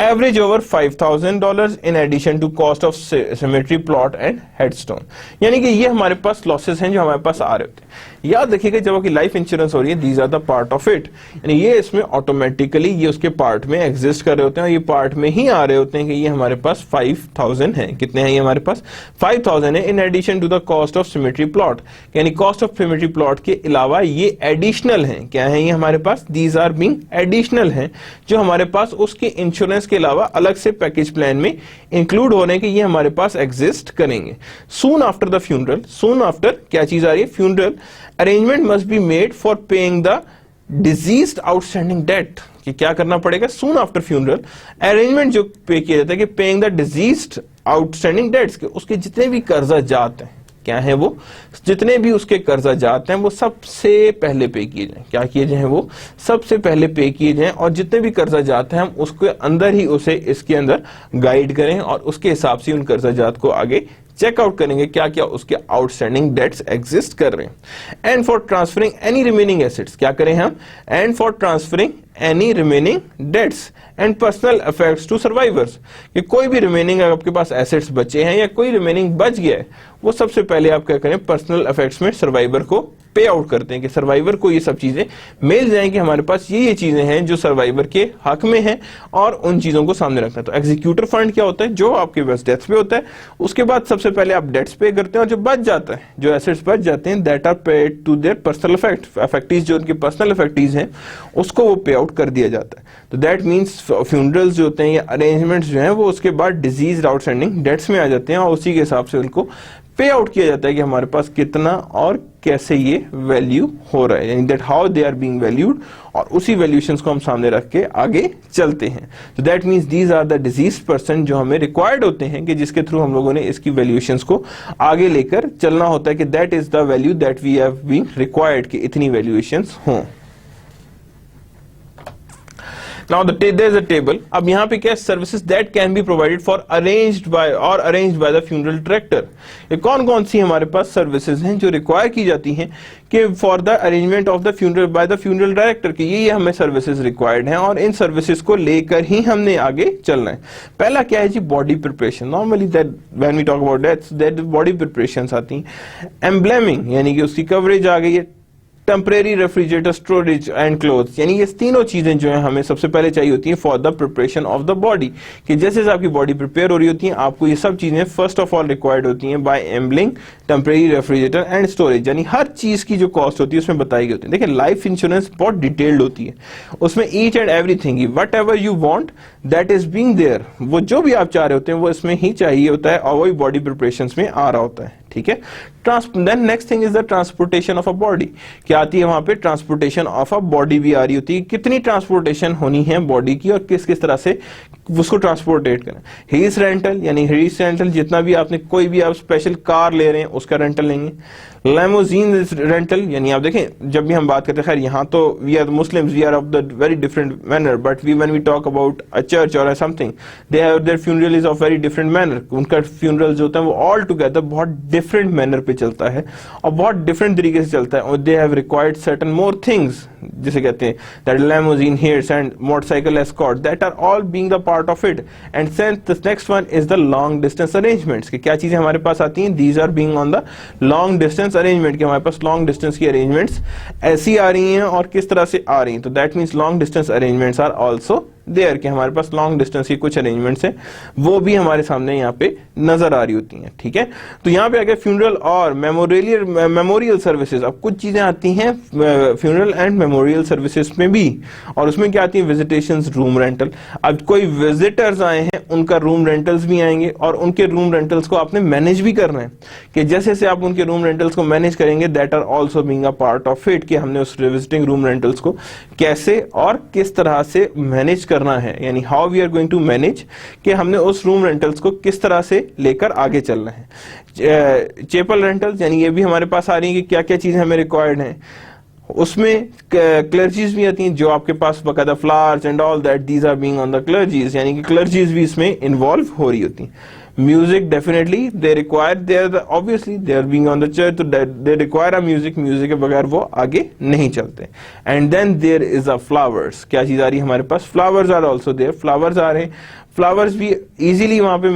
Average over $5,000 in addition to cost of cemetery plot and headstone. यानी कि ये हमारे पास लॉसेस हैं जो हमारे पास आ रहे होते हैं। याद रखिएगा जब आपकी लाइफ इंश्योरेंस हो रही है, these are the part of it, यानी ये इसमें ऑटोमेटिकली ये उसके पार्ट में एग्जिस्ट कर रहे होते हैं और ये पार्ट में ही आ रहे होते हैं कि ये हमारे पास 5,000 है। कितने हैं ये हमारे पास? 5,000 है in addition to the cost of cemetery plot, यानी कॉस्ट ऑफ सिमेट्री प्लॉट के अलावा ये एडिशनल है। क्या है ये हमारे पास? दीज आर बीइंग एडिशनल है जो हमारे पास उसके इंश्योरेंस के अलावा अलग से पैकेज प्लान में इंक्लूड हो रहे हैं कि ये हमारे पास एग्जिस्ट करेंगे। Soon after the funeral, soon after क्या चीज आ रही है? Funeral arrangement must be made for paying the deceased outstanding date. कि क्या करना पड़ेगा? सून आफ्टर फ्यूनरल अरेंजमेंट जो पे किया जाता है कि paying the deceased outstanding debts, के उसके जितने भी कर्जा जाते हैं, क्या है वो? जितने भी उसके कर्जा जाते हैं वो सबसे पहले पे किए जाएं। क्या किए जाएं? वो सबसे पहले पे किए जाएं और जितने भी कर्जा जाते हैं हम उसके अंदर ही उसे इसके अंदर गाइड करें और उसके हिसाब से उन कर्जा जात को आगे चेकआउट करेंगे क्या क्या उसके आउटस्टैंडिंग डेट्स एग्जिस्ट कर रहे हैं। And for transferring any remaining assets, क्या करें हम? And for transferring any remaining debts and personal effects to survivors, कि कोई भी रिमेनिंग आपके पास एसेट्स बचे हैं या कोई रिमेनिंग बच गया है, वो सबसे पहले आप क्या करें? पर्सनल इफेक्ट्स में सर्वाइवर को पे आउट करते हैं कि सर्वाइवर को ये सब चीजें मिल जाएं कि हमारे पास ये चीजें हैं जो सर्वाइवर के हक में हैं और उन चीजों को सामने रखना है। तो एग्जीक्यूटर फंड क्या होता है? जो आपके पास डेथ्स पे होता है उसके बाद सबसे पहले आप डेट्स पे करते हैं और जो बच जाता है, जो एसेट्स बच जाते हैं, that are paid to their personal effects, जो उनके पर्सनल इफेक्टीज हैं उसको वो पे आउट कर दिया जाता है। तो दैट मीन्स फ्यूनरल्स जो होते हैं या अरेंजमेंट्स जो हैं वो उसके बाद डिजीज आउटस्टैंडिंग डेट्स में आ जाते हैं और उसी के हिसाब से उनको पे आउट किया जाता है कि हमारे पास कितना और कैसे ये वैल्यू हो रहा है, यानी that how they are being valued, और उसी वैल्यूएशंस को हम सामने रख के आगे चलते हैं। तो that means these are the disease person जो हमें रिक्वायर्ड होते हैं कि जिसके थ्रू हम लोगों ने इसकी वैल्यूएशंस को आगे लेकर चलना होता है कि that is the value that we have been required कि इतनी वैल्यूएशंस हों। Now there is a table. अब यहाँ पे क्या है? Services that can be provided for arranged by the funeral director. ये कौन कौन सी हमारे पास सर्विसेज हैं जो रिक्वायर की जाती हैं कि for the arrangement of the funeral bye the funeral director, कि ये हमें सर्विसेज रिक्वायर्ड हैं और इन सर्विसेज को लेकर ही हमने आगे चलना है। पहला क्या है जी? Body preparation. Normally that when we talk about that body preparations आती हैं। एम्ब्लेमिंग यानी कि उसकी कवरेज आ गई है। Temporary refrigerator storage and clothes, यानी ये तीनों चीजें जो है हमें सबसे पहले चाहिए होती हैं for the preparation of the body, कि जैसे आपकी बॉडी प्रिपेयर हो रही होती है आपको ये सब चीजें फर्स्ट ऑफ ऑल रिक्वायर्ड होती हैं by embalming temporary refrigerator and storage, यानी हर चीज की जो कॉस्ट होती है उसमें बताई गई होती है। देखिए लाइफ इंश्योरेंस बहुत डिटेल्ड होती है, उसमें each and everything whatever you want that is being there, वो जो भी आप चाह रहे होते हैं वो इसमें ही चाहिए होता है और वही बॉडी प्रिपरेशन में आ रहा होता है। ठीक है। Then next thing is the transportation of a body. क्या आती है वहां पे? ट्रांसपोर्टेशन ऑफ अ बॉडी भी आ रही होती है। कितनी ट्रांसपोर्टेशन होनी है बॉडी की और किस किस तरह से उसको ट्रांसपोर्टेट करें। हीस रेंटल, यानी हीस रेंटल जितना भी आपने कोई भी आप स्पेशल कार ले रहे हैं उसका रेंटल लेंगे। Limousine रेंटल, यानी आप देखें जब भी हम बात करते हैं, खैर यहाँ तो we are Muslims, we are of the very different manner, but when we talk about a church or something, they have their funeral is of very different manner. उनका फ्यूनरल जो होता है वो ऑल टुगेदर बहुत डिफरेंट मैनर पे चलता है और बहुत डिफरेंट तरीके से चलता है, और they have required certain more things, जिसे कहते हैं that limousine hears and motorcycle escort, that are all being the part of it. And since the next one is the long distance arrangements, कि क्या चीजें हमारे पास आती हैं, these are being on the long distance arrangement, कि हमारे पास long distance की arrangements ऐसी आ रही हैं और किस तरह से आ रही हैं, तो that means long distance arrangements are also there, कि हमारे पास लॉन्ग डिस्टेंस की कुछ अरेंजमेंट्स हैं वो भी हमारे सामने यहाँ पे नजर आ रही होती हैं। ठीक है, तो यहाँ पे आ गया फ्यूनरल और मेमोरियल सर्विसेज। अब कुछ चीजें आती हैं फ्यूनरल एंड मेमोरियल सर्विसेज में भी, और उसमें क्या आती है, विजिटेशन रूम रेंटल। अब कोई विजिटर्स आए हैं उनका रूम रेंटल्स भी आएंगे, और उनके रूम रेंटल्स को आपने मैनेज भी करना है, कि जैसे जैसे आप उनके रूम रेंटल्स को मैनेज करेंगे, that are also being a part of it, कि हमने उस विजिटिंग रूम रेंटल्स को कैसे और किस तरह से मैनेज करना है, यानी how we are going to manage, कि हमने उस रूम रेंटल्स को किस तरह से लेकर आगे चलना है। चैपल रेंटल्स, यानी ये भी हमारे पास आ रही है कि क्या क्या चीजें हमें रिक्वायर्ड हैं। उसमें क्लर्जीज भी आती हैं, जो आपके पास बकायदा flowers and all that, these are being on the clergies, यानी कि क्लर्जीज भी इसमें इन्वॉल्व हो रही होती हैं। Music definitely they require, they are obviously they are being on the church, तो they require a music, music के बगैर वो आगे नहीं चलते। And then there is a flowers, क्या चीज आ रही है हमारे पास, flowers are also there, flowers आ रहे हैं। फ्लावर्स भी इजीली वहां पे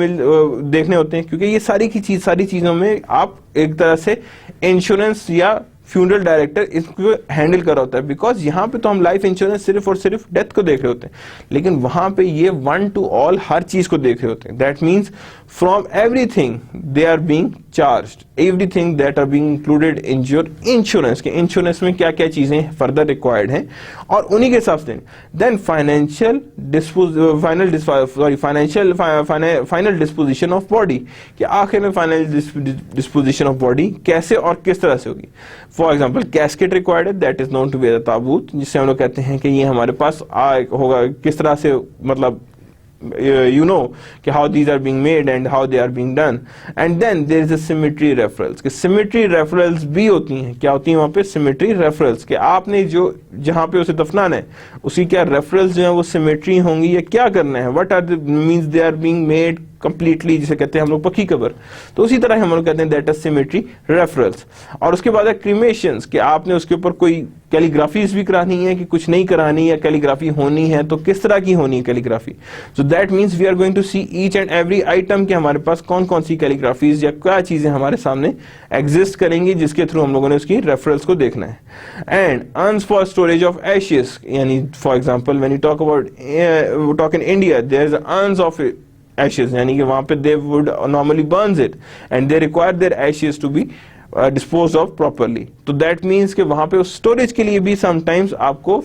देखने होते हैं, क्योंकि ये सारी चीजों में आप एक तरह से इंश्योरेंस या फ्यूनरल डायरेक्टर इसको हैंडल कर रहा होता है, बिकॉज यहाँ पे तो हम लाइफ इंश्योरेंस सिर्फ और सिर्फ डेथ को देख रहे होते हैं, लेकिन वहां पे ये वन टू ऑल हर चीज को देख रहे होते हैं। That means from everything they are being charged, everything that are being included in your insurance, के इंश्योरेंस में क्या क्या चीजें फर्दर रिक्वायर्ड हैं, और उन्हीं के हिसाब से then final disposition of body, कि आखिर में फाइनल डिस्पोजिशन ऑफ बॉडी कैसे और किस तरह से होगी। फॉर एग्जाम्पल कैस्केट रिक्वायर्ड है, that is known to be the ताबूत, जिससे हम लोग कहते हैं कि ये हमारे पास होगा किस तरह से, मतलब you know कि how these are being made and how they are being done. And then there is a symmetry referrals, कि symmetry referrals भी होती हैं, क्या होती हैं वहाँ पे, symmetry referrals, कि आपने जो जहाँ पे उसे दफनाना है उसकी क्या referrals जो है वो symmetry होंगी या क्या करना है, what are the means they are being made completely, जिसे कहते हैं हम लोग पक्की कब्र, तो उसी तरह हम लोग कहते हैं दैट इज सिमेट्री रेफरल्स। और उसके बाद है क्रीमेशंस, कि आपने उसके ऊपर कोई कैलीग्राफीज भी करानी है कि कुछ नहीं करानी है, कैलीग्राफी होनी है तो किस तरह की होनी है calligraphy. So that means we are going to see each and every item के हमारे पास कौन कौन सी कैलीग्राफीज या क्या चीजें हमारे सामने एग्जिस्ट करेंगी, जिसके थ्रू हम लोगों ने उसकी रेफरल्स को देखना है। And urns for storage of ashes, यानी for example when you talk about talk in India, there is urns of ashes, यानी कि वहां पे they would normally burns it and they require their ashes to be disposed of properly. तो that means कि वहां पे उस storage के लिए भी sometimes आपको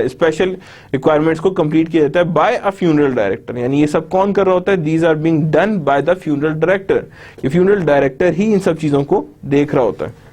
स्पेशल रिक्वायरमेंट्स को कंप्लीट किया जाता है बाय अ फ्यूनरल डायरेक्टर। यानी ये सब कौन कर रहा होता है, these are being done by the funeral director. ये फ्यूनरल डायरेक्टर ही इन सब चीजों को देख रहा होता है।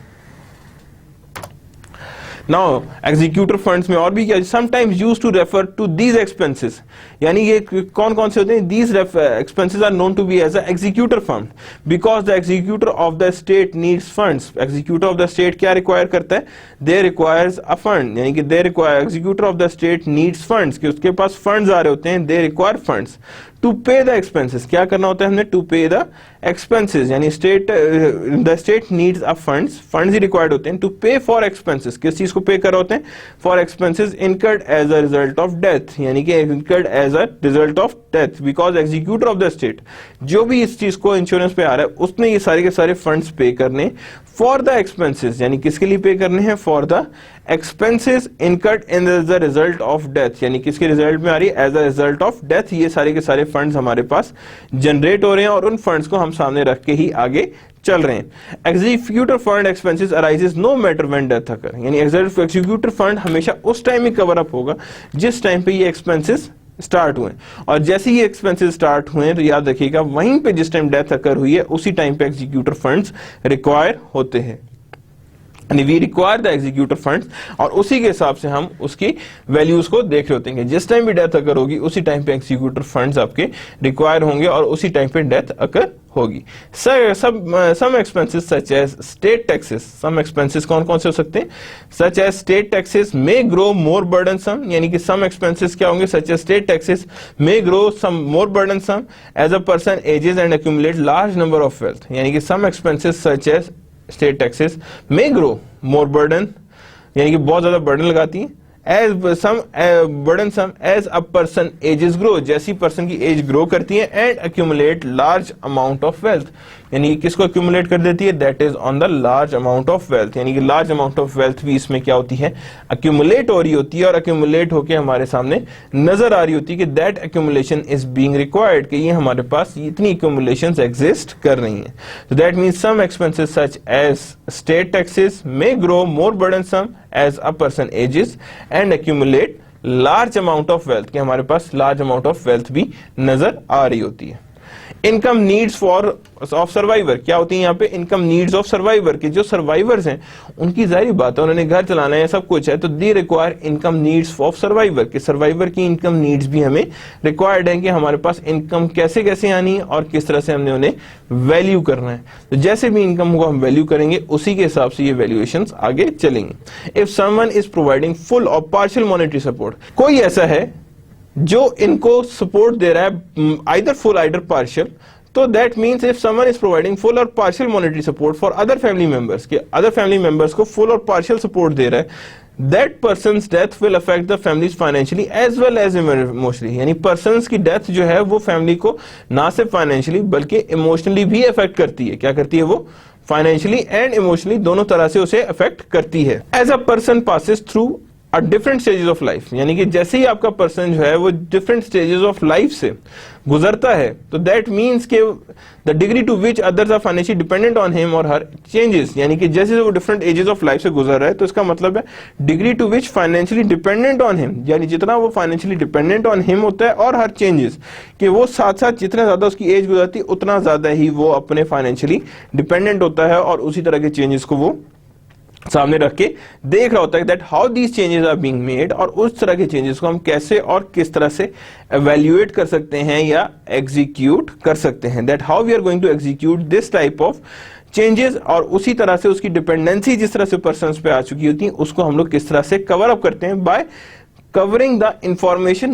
नाउ एग्जीक्यूटर फंड्स में और भी क्या, sometimes used to refer to these expenses, यानी ये कौन कौन से होते हैं, these expenses are known to be as a executor fund, because the executor of the state needs funds. Executor of the state क्या रिक्वायर करता है, दे रिक्वायर्स अ फंड, यानी कि they require, executor of the state needs funds, कि उसके पास फंड्स आ रहे होते हैं, they require funds to pay the expenses. क्या करना होता है हमने, टू पे द एक्सपेंसेस, यानी the state needs a funds, funds he required होते हैं टू पे फॉर एक्सपेंसेस। किस चीज को पे कर रहे होते हैं, for expenses incurred as a result of death, यानी कि incurred as a result of death, because executor of the state जो भी इस चीज को इंश्योरेंस पे आ रहा है उसने ये सारे के सारे फंड्स पे करने फॉर द एक्सपेंसेस, यानी किसके लिए पे करने हैं, for the expenses incurred in the result of death, यानी किसके रिजल्ट में आ रही है, as a result of death. ये सारे के सारे फंड्स हमारे पास जनरेट हो रहे हैं और उन फंड्स को हम सामने रख के ही आगे चल रहे हैं। Executor fund expenses arises no matter when death occur, यानी एग्जीक्यूटर फंड हमेशा उस टाइम ही कवर अप होगा जिस टाइम पे ये एक्सपेंसेस स्टार्ट हुए, और जैसे ही एक्सपेंसेस स्टार्ट हुए तो याद रखिएगा वहीं पे जिस टाइम डेथ अकर हुई है उसी टाइम पे एग्जीक्यूटर फंड्स रिक्वायर होते हैं, यानी we require the executor funds, और उसी के हिसाब से हम उसकी वैल्यूज को देख रहे होते हैं। जिस टाइम भी डेथ अकर होगी उसी टाइम पे एग्जीक्यूटर फंड्स आपके रिक्वायर होंगे और उसी टाइम पे डेथ अकर होगी। Some expenses such as state taxes, some expenses कौन कौन से हो सकते हैं, such as state taxes may grow more burdensome, यानी कि सम एक्सपेंसेस क्या होंगे, such as state taxes may grow some more burdensome as a person ages and accumulate large number of wealth, यानी कि some expenses such as state taxes may grow more burden, यानी कि बहुत ज्यादा बर्डन लगाती है, as some burdensome as a person ages grow, जैसी पर्सन की एज ग्रो करती है, and accumulate large amount of wealth, यानी कि किसको अक्यूमुलेट कर देती है, that is on the large amount of wealth, यानी कि लार्ज अमाउंट ऑफ वेल्थ भी इसमें क्या होती है, अक्यूमुलेट हो रही होती है, और अक्यूमुलेट होकर हमारे सामने नजर आ रही होती है कि that accumulation is being required, कि ये हमारे पास इतनी अक्यूमुलेशंस एग्जिस्ट कर रही हैं। तो that means some expenses such as state taxes may grow more burdensome as a person ages and accumulate large amount of wealth, कि हमारे पास लार्ज अमाउंट ऑफ वेल्थ भी नजर आ रही होती है। इनकम नीड्स ऑफ सर्वाइवर, क्या होती है यहाँ पे, इनकम नीड्स ऑफ सर्वाइवर, के जो सर्वाइवर्स हैं उनकी जाहिर बात है उन्होंने घर चलाना है, सब कुछ है, तो they require income needs of survivor, के सर्वाइवर की इनकम नीड्स भी हमें रिक्वायर्ड है कि हमारे पास इनकम कैसे कैसे आनी है और किस तरह से हमने उन्हें वैल्यू करना है। तो जैसे भी इनकम को हम वैल्यू करेंगे उसी के हिसाब से ये वैल्यूएशंस आगे चलेंगे। If someone is providing full or partial monetary support, कोई ऐसा है जो इनको सपोर्ट दे रहा है आइदर फुल आइदर पार्शियल, तो that means if someone is providing full or partial monetary support for other family members, के अदर फैमिली मेंबर्स को फुल और पार्शियल सपोर्ट दे रहा है, that person's death will affect the families financially as well as emotionally, यानी पर्सन्स की डेथ जो है वो फैमिली को ना सिर्फ फाइनेंशियली बल्कि इमोशनली भी अफेक्ट करती है। क्या करती है वो, फाइनेंशियली एंड इमोशनली दोनों तरह से उसे अफेक्ट करती है। As a person passes through different stages of life, यानी कि जैसे ही आपका पर्सन जो है वो डिफरेंट स्टेजेस ऑफ लाइफ से गुजरता है, तो दैट मींस के the degree to which others are financially dependent on him or her changes, यानी कि जैसे वो डिफरेंट एजेस ऑफ लाइफ से गुजर रहा है तो इसका मतलब है degree to which financially dependent on him, यानी जितना वो फाइनेंशियली डिपेंडेंट ऑन हिम होता है और हर चेंजेस, कि वो साथ साथ जितना ज्यादा उसकी एज गुजरती है उतना ज्यादा ही वो अपने फाइनेंशियली डिपेंडेंट होता है और उसी तरह के चेंजेस को वो सामने रख के देख रहा होता है that how these changes are being made, और उस तरह के चेंजेस को हम कैसे और किस तरह से एवेल्युएट कर सकते हैं या एग्जीक्यूट कर सकते हैं, that how we are going to execute this type of changes, और उसी तरह से उसकी डिपेंडेंसी जिस तरह से पर्सन्स पे आ चुकी होती है उसको हम लोग किस तरह से कवर अप करते हैं by covering the information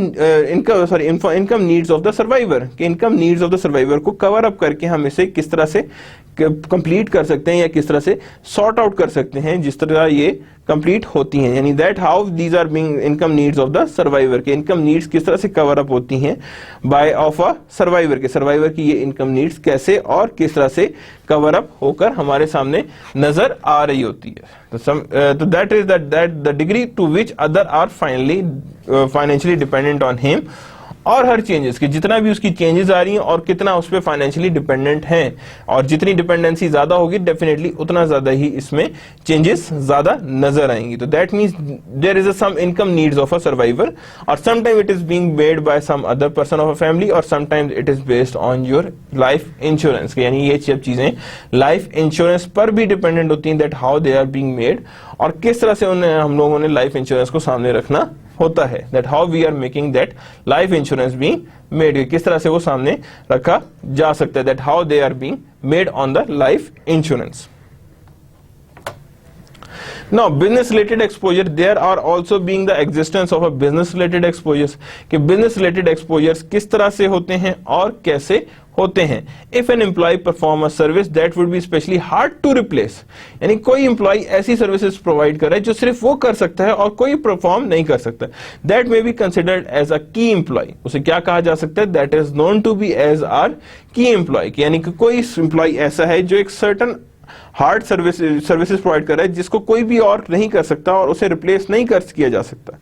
income needs of the survivor, कि income needs of the survivor को कवर अप करके हम इसे किस तरह से कंप्लीट कर सकते हैं या किस तरह से सॉर्ट आउट कर सकते हैं जिस तरह ये कंप्लीट होती हैं, यानी that how these are being income needs of the survivor, के इनकम नीड्स किस तरह से कवर अप होती हैं बाय ऑफ अ सर्वाइवर, के सर्वाइवर की ये इनकम नीड्स कैसे और किस तरह से कवर अप होकर हमारे सामने नजर आ रही होती है। तो that is that the degree to which other are financially dependent on him or her changes, कि जितना भी उसकी चेंजेस आ रही हैं और कितना उस पर फाइनेंशियली डिपेंडेंट हैं, और जितनी डिपेंडेंसी ज्यादा होगी डेफिनेटली उतना ज्यादा ही इसमें चेंजेस ज्यादा नजर आएंगी। तो that means there is some income needs of a survivor, और sometime it is being made by some other person of a family, और sometimes it is based on your life insurance, यानी ये सब चीजें लाइफ इंश्योरेंस पर भी डिपेंडेंट होती हैं, that how they are being made, और किस तरह से उन्हें हम लोगों ने लाइफ इंश्योरेंस को सामने रखना होता है, that how we are making that life insurance being made, किस तरह से वो सामने रखा जा सकता है, that how they are being made on the life insurance. Now, business related exposure, there are also being the existence of a business related exposures, कि business related exposures किस तरह से होते हैं और कैसे होते हैं। If an employee perform a service that would be especially hard to replace, यानी कोई employee ऐसी services provide कर रहा है जो सिर्फ वो कर सकता है और कोई perform नहीं कर सकता, that may be considered as a key employee, उसे क्या कहा जा सकता है, that is known to be as our key employee, यानी कि कोई employee ऐसा है जो एक certain हार्ड सर्विसेज प्रोवाइड कर रहा है जिसको कोई भी और नहीं कर सकता और उसे रिप्लेस नहीं कर किया जा सकता,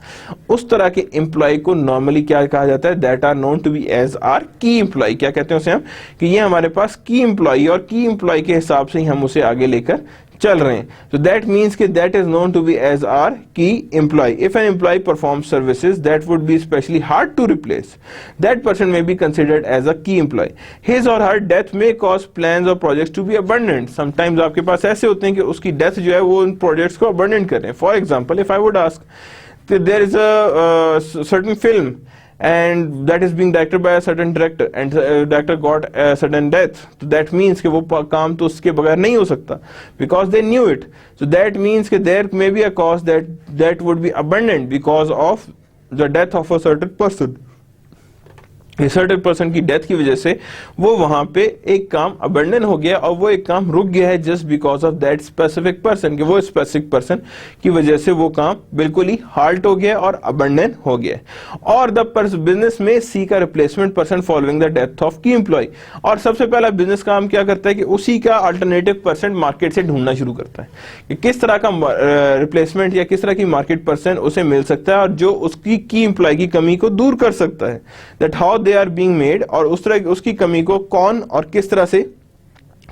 उस तरह के एम्प्लॉय को नॉर्मली क्या कहा जाता है, that are known to be as are key employ. क्या कहते हैं उसे हम, कि ये हमारे पास की एम्प्लॉय, और की एम्प्लॉय के हिसाब से ही हम उसे आगे लेकर चल रहे हैं। तो दैट मीन्स कि that is known to be as are key employee. If an employee perform services that would be specially hard to replace, that person may be considered as a key employee. His or her death may cause plans और projects to be abundant. Sometimes आपके पास ऐसे होते हैं कि उसकी डेथ जो है वो उन प्रोजेक्ट्स को अबंडेंट कर रहे हैं। For example, if I would ask there is a certain film and that is being directed by a certain director and director got a sudden death, so that means कि वो काम तो उसके बगैर नहीं हो सकता, because they knew it. So that means कि there may be a cost that would be abundant because of the death of a certain person. Certain person की डेथ की वजह से वो वहां पे एक काम अबंडन हो गया और वो एक काम रुक गया है just because of that specific person, कि वो स्पेसिफिक पर्सन की वजह से वो काम बिल्कुल ही हाल्ट हो गया और अबंडन हो गया. और द बिजनेस में seek a replacement person following the death of की एम्प्लॉय. और सबसे पहला बिजनेस काम क्या करता है कि उसी का अल्टरनेटिव पर्सन मार्केट से ढूंढना शुरू करता है कि किस तरह का रिप्लेसमेंट या किस तरह की मार्केट पर्सन उसे मिल सकता है और जो उसकी की एम्प्लॉय की कमी को दूर कर सकता है. That how they are being made, और उस तरह उसकी कमी को कौन और किस तरह से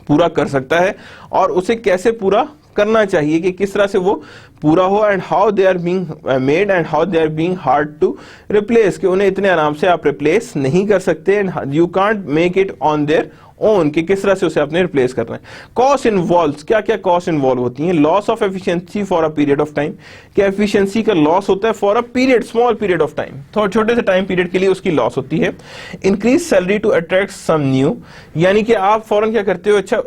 पूरा कर सकता है और उसे कैसे पूरा करना चाहिए कि किस तरह से वो पूरा हो. And how they are being made and how they are being hard to replace, कि उन्हें इतने आराम से आप रिप्लेस नहीं कर सकते and you can't make it on their own, कि किस तरह से उसे आपने रिप्लेस करना है. कॉस्ट इन्वॉल्व्स, क्या क्या कॉस्ट इन्वॉल्व होती है. Loss of efficiency for a period of time, कि एफिशिएंसी का लॉस होता है for a period, small period of time, थोड़े छोटे से टाइम पीरियड के लिए उसकी लॉस होती है. Increase salary to attract some new, यानी कि आप फौरन क्या करते हो, अच्छा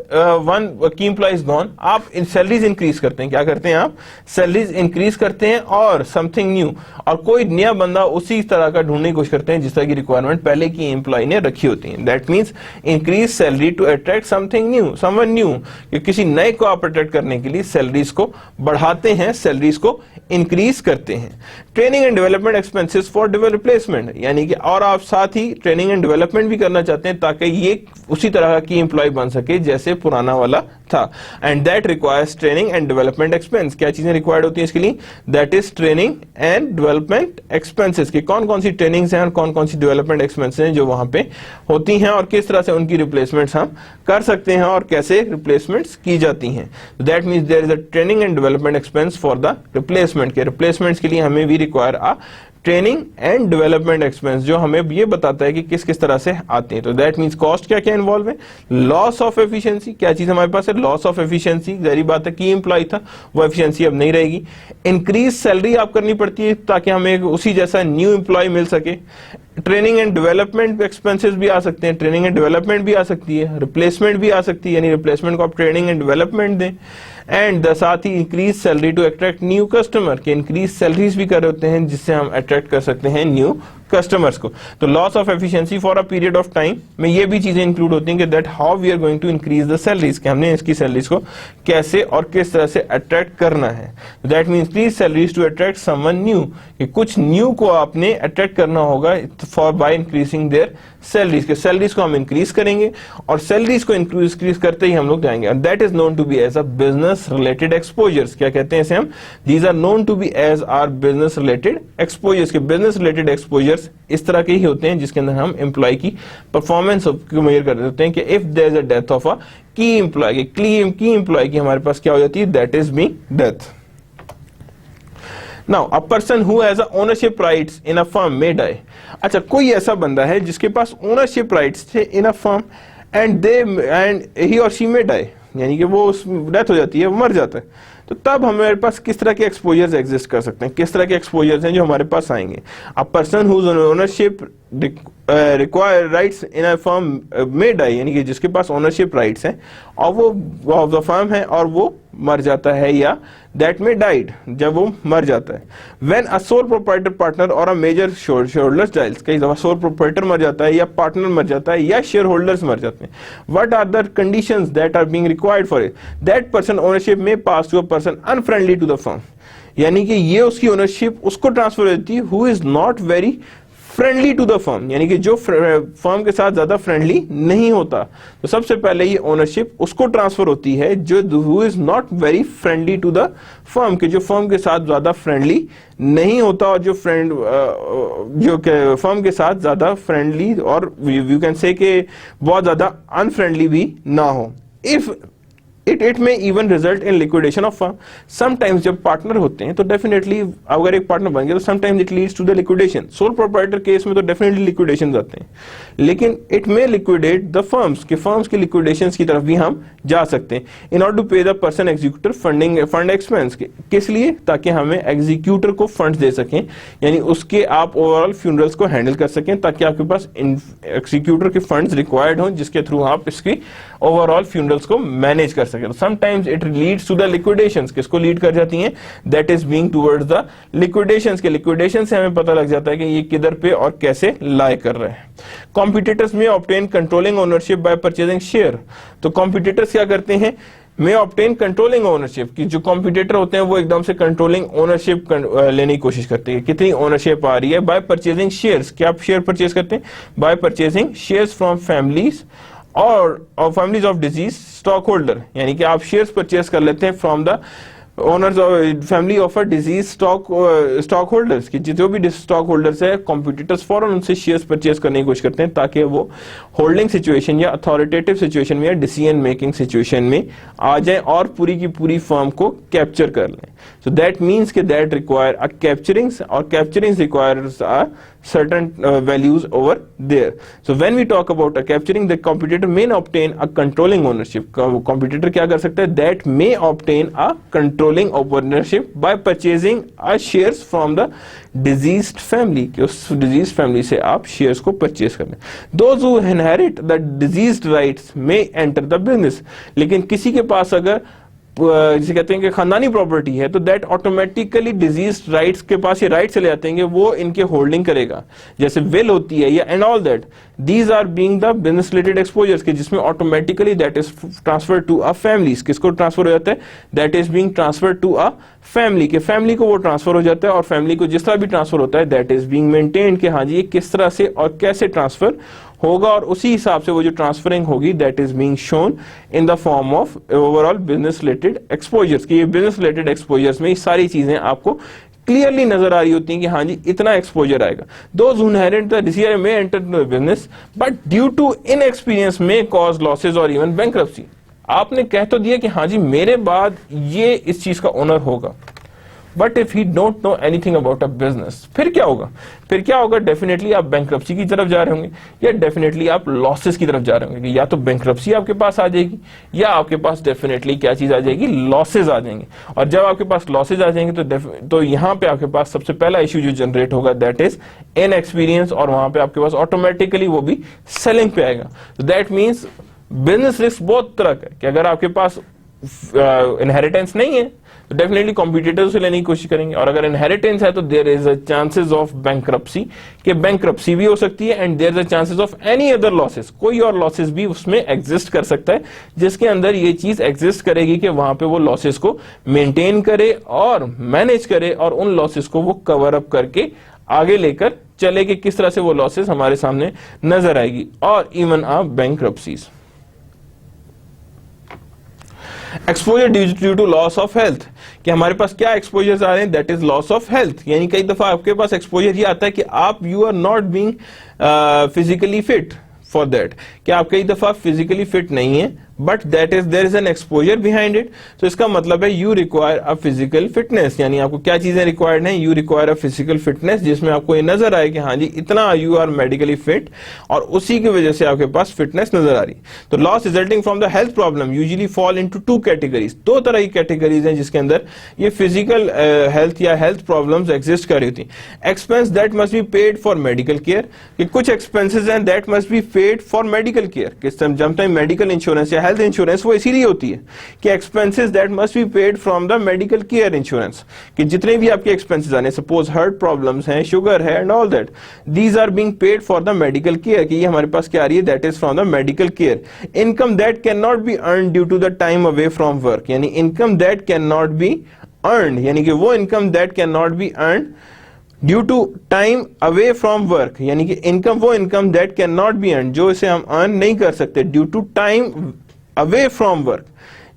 वन की एम्प्लॉय इज गॉन, आप सैलरीज इंक्रीज करते हैं. क्या करते हैं आप, सैलरीज इंक्रीज करते हैं और समथिंग न्यू, और कोई नया बंदा उसी तरह का ढूंढने की कोशिश करते हैं जिस तरह की रिक्वायरमेंट पहले की एम्प्लॉय ने रखी होती है. That means increase salary to attract something new, someone new, कि किसी नए को आप अट्रैक्ट करने के लिए सैलरीज को बढ़ाते हैं, सैलरीज को इंक्रीज करते हैं. Training and development expenses for replacement, यानी कि और आप साथ ही ट्रेनिंग एंड डेवलपमेंट भी करना चाहते हैं ताकि ये उसी तरह की एम्प्लॉय बन सके जैसे पुराना वाला था. And that requires training and development expense. क्या चीजें रिक्वायर्ड होती हैं इसके लिए, that is training and development expenses, कि कौन कौन सी ट्रेनिंग्स हैं और कौन कौन सी डेवलपमेंट एक्सपेंसेस हैं जो वहां पे होती हैं और किस तरह से उनकी रिप्लेसमेंट्स हम कर सकते हैं और कैसे रिप्लेसमेंट्स की जाती हैं. That means there is a training and development expense for the replacement, के रिप्लेसमेंट्स के लिए हमें भी require a training and development expense, जो हमें ये बताता है कि किस किस तरह से आते हैं. तो दैट मीन्स कॉस्ट क्या क्या इन्वॉल्व है. लॉस ऑफ एफिशिएंसी, क्या चीज हमारे पास है, लॉस ऑफ एफिशिएंसी, जहरी बात है की एम्प्लॉय था वो एफिशिएंसी अब नहीं रहेगी. इंक्रीज सैलरी आप करनी पड़ती है ताकि हमें उसी जैसा न्यू एम्प्लॉय मिल सके. ट्रेनिंग एंड डेवलपमेंट एक्सपेंसेस भी आ सकते हैं, ट्रेनिंग एंड डेवलपमेंट भी आ सकती है, रिप्लेसमेंट भी आ सकती है, यानी रिप्लेसमेंट को आप ट्रेनिंग एंड डेवलपमेंट दें. एंड साथ ही increase salary to attract new customer, के इंक्रीज सैलरीज भी कर होते हैं जिससे हम अट्रैक्ट कर सकते हैं न्यू कस्टमर्स को. तो loss of efficiency for a period of time में ये भी चीजें इंक्लूड होती हैं कि that how we are going to increase the salaries, कि हमने इसकी सैलरीज को कैसे और किस तरह से अट्रैक्ट करना है. That means increase salaries to attract someone new, कि कुछ न्यू को आपने अट्रैक्ट करना होगा for by increasing their salaries, के सैलरीज को हम इंक्रीज करेंगे और सैलरीज को इंक्रीज करते ही हम लोग जाएंगे. और that is known to be as a business related exposures. क्या कहते हैं इसे हम, these are known to be as are business related exposures, के बिजनेस रिलेटेड एक्सपोजर्स इस तरह के ही होते हैं जिसके अंदर हम एम्प्लॉय की परफॉर्मेंस को मेजर कर देते हैं कि if there is a death of a key employ, की एम्प्लॉय की हमारे पास क्या हो जाती है, that is being death. Now, a person who has a ownership rights in a firm may die. अच्छा, कोई ऐसा बंदा है जिसके पास ownership rights थे in a firm and he or she may die, यानी कि वो डेथ हो जाती है, वो मर जाता है. तो तब हमारे पास किस तरह के एक्सपोजर्स एग्जिस्ट कर सकते हैं, किस तरह के एक्सपोजर्स हैं जो हमारे पास आएंगे. A person whose ownership require rights in a firm में डाई, यानी कि जिसके पास ओनरशिप राइट्स हैं और वो ऑफ द फर्म है और वो मर जाता है, या दैट में डाइड, जब वो मर जाता है. When a sole proprietor partner or a major shareholders dies, कई दफा सोल प्रोप्राइटर मर जाता है या पार्टनर मर जाता है या शेयर होल्डर्स मर जाते हैं. What are the conditions that are being required for it, that person ownership में pass to a person unfriendly to the firm, यानी कि ये उसकी ओनरशिप उसको ट्रांसफर होती है who is not very friendly to the firm, यानी कि जो फर्म के साथ ज्यादा फ्रेंडली नहीं होता. तो सबसे पहले ये ओनरशिप उसको ट्रांसफर होती है जो who is not very friendly to the firm, के जो फर्म के साथ ज्यादा फ्रेंडली नहीं होता और जो फर्म के साथ ज्यादा फ्रेंडली और यू कैन से कि बहुत ज्यादा अनफ्रेंडली भी ना हो. इफ इट में even result in liquidation of firm. Sometimes जब पार्टनर होते हैं तो डेफिनेटली अगर एक पार्टनर बन गया तो sometimes it leads to the liquidation. Sole proprietor case में तो डेफिनेटली लिक्विडेशन आते हैं, लेकिन इट में लिक्विडेट द फर्म्स की लिक्विडेशन की तरफ भी हम जा सकते हैं in order to pay the person executor fund expense. किस लिए? ताकि हमें एग्जीक्यूटर को फंड दे सकें, यानी उसके आप ओवरऑल फ्यूनरल्स को हैंडल कर सकें, ताकि आपके पास एग्जीक्यूटर के फंड्स रिक्वायर्ड हों जिसके थ्रू आप इसकी ओवरऑल फ्यूनरल्स को मैनेज कर सकें। Sometimes it leads to the liquidations. किसको लीड कर जाती हैं? That is being towards the liquidations. के लिक्विडेशन से हमें पता लग जाता है कि ये किधर पे और कैसे लाई कर रहे हैं। कॉम्पिटिटर्स में obtain controlling ownership bye purchasing share. तो कॉम्पिटिटर्स क्या करते हैं? में ऑब्टेन कंट्रोलिंग ओनरशिप। की जो कॉम्पिटिटर होते हैं वो एकदम से कंट्रोलिंग ओनरशिप लेने की कोशिश करते हैं। कितनी ओनरशिप आ रही है? By purchasing shares. क्या आप शेयर परचेज करते हैं? By purchasing shares from families और families of disease stock holder, यानी कि आप शेयर्स परचेज कर लेते हैं from the owners of family of a disease stock holders की। जो भी स्टॉक होल्डर्स है कॉम्पिटिटर्स फौरन उनसे शेयर्स परचेज करने की कोशिश करते हैं ताकि वो होल्डिंग सिचुएशन या अथॉरिटेटिव सिचुएशन में या डिसीजन मेकिंग सिचुएशन में आ जाए और पूरी की पूरी फर्म को कैप्चर कर लें। सो दैट मीन्स के दैट रिक्वायर अ कैप्चरिंग, और capturing requires are certain values over there. So when we talk about a capturing, the competitor may obtain a controlling ownership. Competitor क्या कर सकता है? That may obtain a controlling ownership by purchasing a shares from the diseased family. कि उस diseased family से आप shares को purchase कर लें। Those who inherit the diseased rights may enter the business. लेकिन किसी के पास अगर जिसे कहते हैं कि खानदानी प्रॉपर्टी है तो दैट ऑटोमेटिकली डिजीज राइट्स के पास ये राइट चले जाते हैं, वो इनके होल्डिंग करेगा, जैसे विल होती है या and all that. These are being the business related exposures के जिसमें automatically that is transfer to a families. किसको ट्रांसफर हो जाता है? That is being transfer to a family के फैमिली को वो ट्रांसफर हो जाता है, और फैमिली को जिस तरह भी ट्रांसफर होता है दैट इज बीइंग मेंटेन्ड कि हाँ जी ये किस तरह से और कैसे ट्रांसफर होगा, और उसी हिसाब से वो जो ट्रांसफरिंग होगी that is being shown in the form of overall business related exposures. कि ये बिजनेस रिलेटेड एक्सपोजर्स में ये सारी चीजें आपको क्लियरली नजर आ रही होती हैं कि हाँ जी इतना एक्सपोजर आएगा। Those who inherit the decision may enter the business but due to inexperience may cause losses और इवन बैंक्रप्सी। आपने कह तो दिया कि हाँ जी मेरे बाद ये इस चीज का ओनर होगा, but if he don't know anything about a business, फिर क्या होगा? फिर क्या होगा? डेफिनेटली आप बैंक्रप्सी की तरफ जा रहे होंगे या डेफिनेटली आप लॉसेस की तरफ जा रहे होंगे। या तो बैंक्रप्सी आपके पास आ जाएगी या आपके पास डेफिनेटली क्या चीज आ जाएगी? लॉसेज आ जाएंगे। और जब आपके पास लॉसेज आ जाएंगे तो यहाँ पे आपके पास सबसे पहला इश्यू जो जनरेट होगा दैट इज इनएक्सपीरियंस, और वहां पे आपके पास ऑटोमेटिकली वो भी सेलिंग पे आएगा। दैट मीन्स बिजनेस रिस्क बहुत तरह का है कि अगर आपके पास इनहेरिटेंस नहीं है तो डेफिनेटली कॉम्पिटिटर्स से लेने की कोशिश करेंगे, और अगर इनहेरिटेंस है तो there is a chances of bankruptcy, कि बैंक्रप्सी भी हो सकती है, and there is a chances of any other losses, कोई और लॉसेस भी उसमें एग्जिस्ट कर सकता है जिसके अंदर ये चीज एग्जिस्ट करेगी कि वहां पे वो लॉसेस को मेंटेन करे और मैनेज करे और उन लॉसेस को वो कवर अप करके आगे लेकर चले कि किस तरह से वो लॉसेस हमारे सामने नजर आएगी, और even a bankruptcies. Exposure due to loss of health, कि हमारे पास क्या एक्सपोजर्स आ रहे हैं? That is loss of health. यानी कई दफा आपके पास एक्सपोजर ये आता है कि आप you are not being physically fit for that, कि आप कई दफा फिजिकली फिट नहीं है but that is there is an exposure behind it. तो इसका मतलब है you require a physical fitness, यानी आपको क्या चीजें रिक्वायर्ड हैं? You require a physical fitness जिसमें आपको ये नजर आए कि हाँ जी इतना यू आर मेडिकली फिट, और उसी की वजह से आपके पास फिटनेस नजर आ रही। तो loss resulting from the health problem usually fall into two categories. दो तरह की कैटेगरीज हैं जिसके अंदर ये फिजिकल हेल्थ या हेल्थ प्रॉब्लम्स एग्जिस्ट कर रही होती। Expense that must be paid for medical care, कि कुछ एक्सपेंसेस हैं that must be paid for medical care. किस टाइम मेडिकल इंश्योरेंस या हेल्थ इंश्योरेंस वो इसीलिए होती है कि expenses that must be paid from the medical care insurance, कि जितने भी आपके एक्सपेंसेस आने, सपोज हार्ट प्रॉब्लम्स हैं, शुगर है and all that, these are being paid for the medical care, कि ये हमारे पास क्या आ रही है? That is from the medical care. Income that can not be earn due to the time away from work, यानी income that can not be earn, यानी कि वो income that can not be earn due to time away from work, यानी कि इनकम वो income that can not be earn, जो इसे हम अर्न नहीं कर सकते due to time away from work,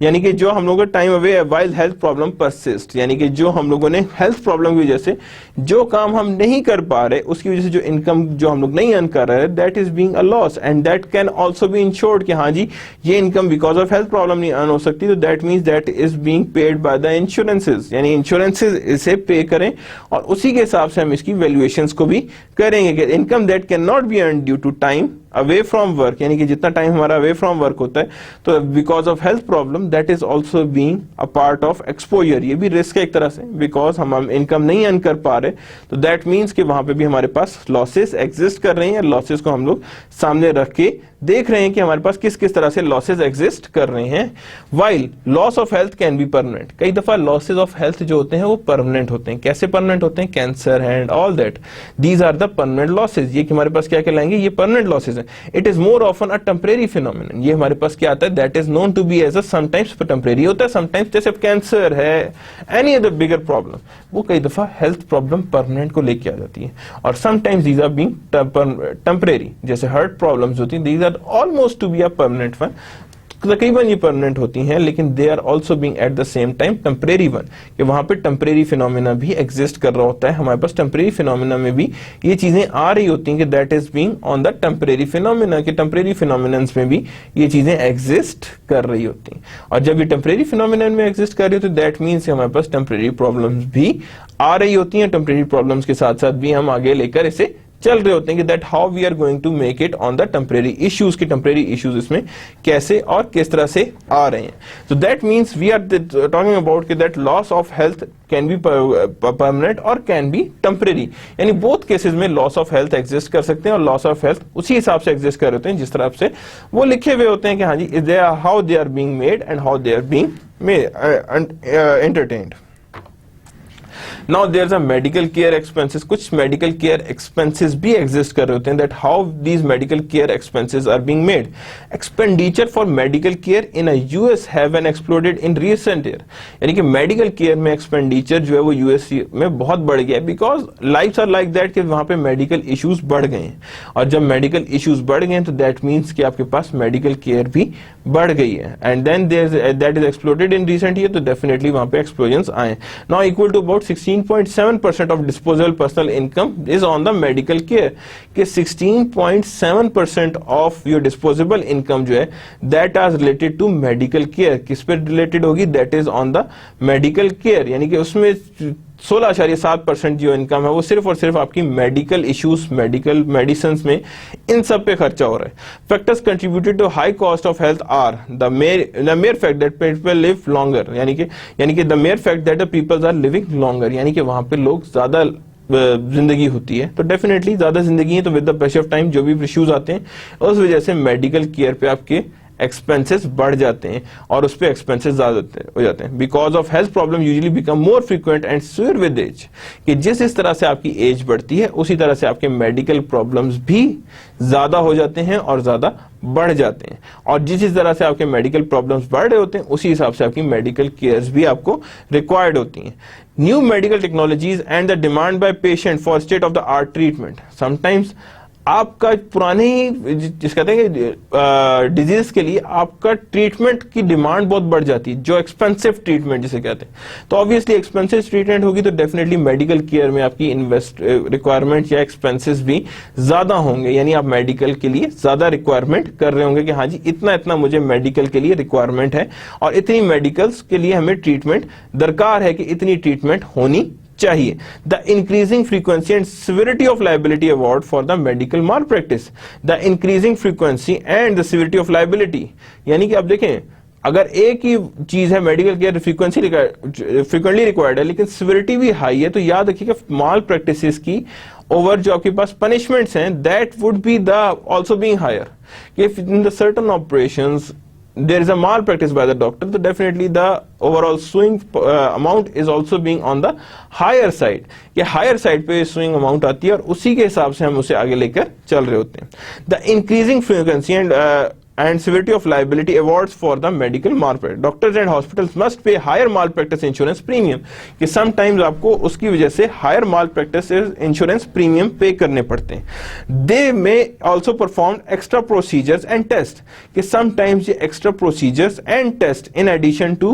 यानी कि जो हम लोगों का time away while health problem persist, यानी कि जो हम लोगों ने हेल्थ प्रॉब्लम की वजह से जो काम हम नहीं कर पा रहे उसकी वजह से जो इनकम जो हम लोग नहीं अर्न कर रहे, that is being a loss and that can also be insured कि हाँ जी ये income because of health problem नहीं अर्न हो सकती, तो that means that is being paid by the insurances, यानी इंश्योरेंसेस इसे पे करें और उसी के हिसाब से हम इसकी वैल्यूएशंस को भी करेंगे कि income that can not be earn due to time away from work, यानी कि जितना टाइम हमारा अवे फ्रॉम वर्क होता है तो because of health problem that is also being a part of exposure, ये भी रिस्क है एक तरह से, बिकॉज हम इनकम नहीं अर्न कर पा रहे तो दैट मीन्स कि वहां पे भी हमारे पास लॉसेस एग्जिस्ट कर रहे हैं, लॉसेस को हम लोग सामने रख के देख रहे हैं कि हमारे पास किस किस तरह से लॉसेस एग्जिस्ट कर रहे हैं। While loss of health can be permanent, कई दफा लॉसेस ऑफ हेल्थ जो होते हैं वो परमानेंट होते हैं। कैसे परमानेंट होते हैं? Cancer and all that, these are the permanent losses, ये कि हमारे पास क्या कहलाएंगे, ये परमानेंट लॉसेज है। It is more often a temporary phenomenon, ये हमारे पास क्या आता है, that is known to be as a sometimes temporary होता है, समटाइम्स जैसे कैंसर है, एनी अदर बिगर प्रॉब्लम, वो कई दफा हेल्थ प्रॉब्लम परमानेंट को लेके आ जाती है, और sometimes these are being temporary, जैसे हार्ट प्रॉब्लम्स होती हैं, these are almost to be a permanent one, तकरीबन ये परमानेंट होती हैं, लेकिन they are also being at the same time temporary one, कि वहां पे टेम्परेरी फिनोमिना भी एग्जिस्ट कर रहा होता है। हमारे पास टेम्परेरी फिनोमिना में भी ये चीजें आ रही होती हैं कि that is being on the temporary phenomena, कि टेम्परेरी फिनोमिनन्स में भी ये चीजें एग्जिस्ट कर रही होती हैं, और जब ये टेम्परेरी फिनोमिनन में एग्जिस्ट कर रही होती है दैट मीन्स हमारे पास टेम्परेरी प्रॉब्लम्स भी आ रही होती हैं, टेम्परेरी प्रॉब्लम्स के साथ साथ भी हम आगे लेकर इसे चल रहे होते हैं कि that how we are going to make it on the temporary issues, की टेम्परेरी इश्यूज इसमें कैसे और किस तरह से आ रहे हैं। तो that means we are talking about कि that loss of health can be permanent और कैन बी टेम्परेरी, यानी बोथ केसेस में लॉस ऑफ हेल्थ एग्जिस्ट कर सकते हैं और लॉस ऑफ हेल्थ उसी हिसाब से एग्जिस्ट कर रहे होते हैं जिस तरह से वो लिखे हुए होते हैं कि हाँ जी how they are being made and how they are being entertained. Now there's a medical care expenses, कुछ medical care expenses भी exist कर रहे होते हैं, that how these medical care expenses are being made. Expenditure for medical care in a US have been exploded in recent year, यानी कि medical care में expenditure जो है वो US में बहुत बढ़ गया है, because lives are like that कि वहाँ पे medical issues बढ़ गए हैं, और जब medical issues बढ़ गए हैं तो that means कि आपके पास medical care भी बढ़ गई है, and then that is exploded in recent year, तो definitely वहाँ पे explosions आए। Now equal to about 16.7% of disposable personal income is on the medical care, कि 16.7% of your disposable income जो है that are related to medical care, किस पे related होगी, that is on the medical care, यानी कि उसमें 16.7% जो इनकम है वो सिर्फ और सिर्फ आपकी मेडिकल इश्यूज, मेडिकल मेडिसिन में, इन सब पे खर्चा हो रहा है। Factors contributed to high cost of health are the major fact that people live longer, यानी कि the major fact that the peoples are living longer, यानी कि वहां पे लोग ज्यादा जिंदगी होती है, तो डेफिनेटली ज्यादा जिंदगी है तो with the passage of time जो भी इश्यूज आते हैं उस वजह से मेडिकल केयर पे आपके एक्सपेंसेस बढ़ जाते हैं और उस पे एक्सपेंसेस ज्यादा हो जाते हैं। Because of health problem usually become more frequent and severe with age, कि जिस तरह से आपकी एज बढ़ती है उसी तरह से आपके मेडिकल प्रॉब्लम्स भी ज्यादा हो जाते हैं और ज्यादा बढ़ जाते हैं, और जिस तरह से आपके मेडिकल प्रॉब्लम्स बढ़ रहे होते हैं उसी हिसाब से आपकी मेडिकल केयर्स भी आपको रिक्वायर्ड होती हैं। New medical technologies and the demand by patient for state of the art treatment, sometimes आपका पुराने जिस कहते हैं कि डिजीज के लिए आपका ट्रीटमेंट की डिमांड बहुत बढ़ जाती है, जो एक्सपेंसिव ट्रीटमेंट जिसे कहते हैं, तो ऑब्वियसली एक्सपेंसिव ट्रीटमेंट होगी तो डेफिनेटली मेडिकल केयर में आपकी रिक्वायरमेंट या एक्सपेंसेस भी ज्यादा होंगे, यानी आप मेडिकल के लिए ज्यादा रिक्वायरमेंट कर रहे होंगे कि हाँ जी इतना मुझे मेडिकल के लिए रिक्वायरमेंट है और इतनी मेडिकल्स के लिए हमें ट्रीटमेंट दरकार है कि इतनी ट्रीटमेंट होनी चाहिए। The increasing frequency and severity of liability award for the medical mall practice, the increasing frequency and the severity of liability, यानी कि आप देखें अगर एक ही चीज है मेडिकल केयर फ्रीक्वेंटली रिक्वायर्ड है लेकिन सिविरिटी भी हाई है, तो याद रखिएगा माल प्रैक्टिसेस की ओवर जो आपके पास पनिशमेंट्स हैं that would be the also being higher. If in the certain operations there is a malpractice by the doctor, so definitely the overall swing amount is also being on the higher side, कि higher side पे swing amount आती है और उसी के हिसाब से हम उसे आगे लेकर चल रहे होते हैं। The increasing frequency and and severity of liability awards for the medical malpractice. Doctors and hospitals must pay higher malpractice insurance premium. कि sometimes आपको उसकी वजह से higher malpractice insurance premium pay करने पड़ते हैं. They may also perform extra procedures and tests. कि sometimes ये extra procedures and tests in addition to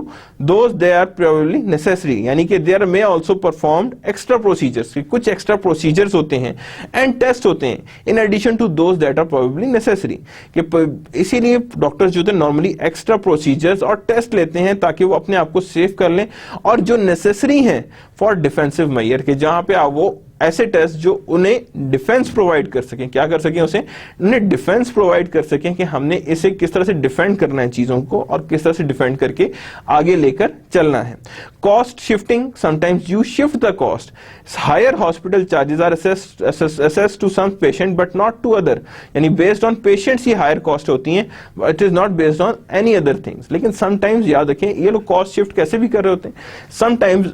those they are probably necessary. यानी कि there may also perform extra procedures. कि कुछ extra procedures होते हैं and tests होते हैं in addition to those that are probably necessary. कि इसीलिए डॉक्टर्स जो थे नॉर्मली एक्स्ट्रा प्रोसीजर्स और टेस्ट लेते हैं ताकि वो अपने आप को सेव कर लें, और जो नेसेसरी हैं फॉर डिफेंसिव मेजर, के जहां पे आप वो ऐसे टेस्ट जो उन्हें डिफेंस प्रोवाइड कर सकें, क्या कर सकें, उसे उन्हें डिफेंस प्रोवाइड कर सकें कि हमने इसे किस तरह से डिफेंड करना है चीजों को और किस तरह से डिफेंड करके आगे लेकर चलना है. Cost shifting, sometimes you shift the cost. Higher hospital charges are assessed to some patient but not to other. यानी बेस्ड ऑन पेशेंट्स ही हायर कॉस्ट होती हैं, it is not based on any other things. लेकिन समटाइम्स याद रखें ये लोग कॉस्ट शिफ्ट कैसे भी कर रहे होते हैं. Sometimes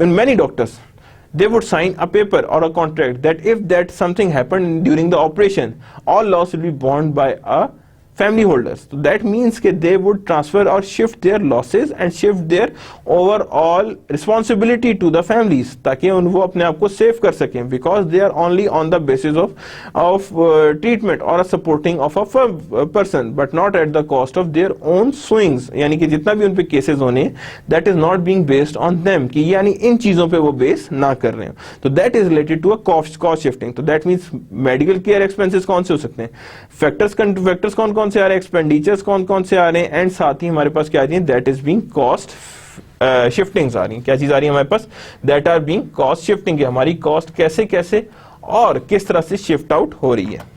in many doctors they would sign a paper or a contract that if that something happened during the operation, all loss will be borne by a family holders. So that means that they would transfer or shift their losses and shift their overall responsibility to the families, ताकि वो अपने आप को सेव कर सकें, because they are only on the basis of treatment or a supporting of a person, but not at the cost of their own swings. यानी कि जितना भी उन पे केसेस होने, that is not being based on them, कि यानी इन चीजों पे वो बेस ना कर रहे हो. तो that is related to a cost shifting. तो that means medical care expenses कौन से हो सकते हैं, फैक्टर्स कौन कौन से आ रहे हैं, एक्सपेंडिचर्स कौन कौन से आ रहे हैं, एंड साथ ही हमारे पास क्या आ रही है, that is being cost shiftings आ रही है. क्या चीज आ रही है हमारे पास, that are being cost shifting, हमारी कॉस्ट कैसे कैसे और किस तरह से शिफ्ट आउट हो रही है.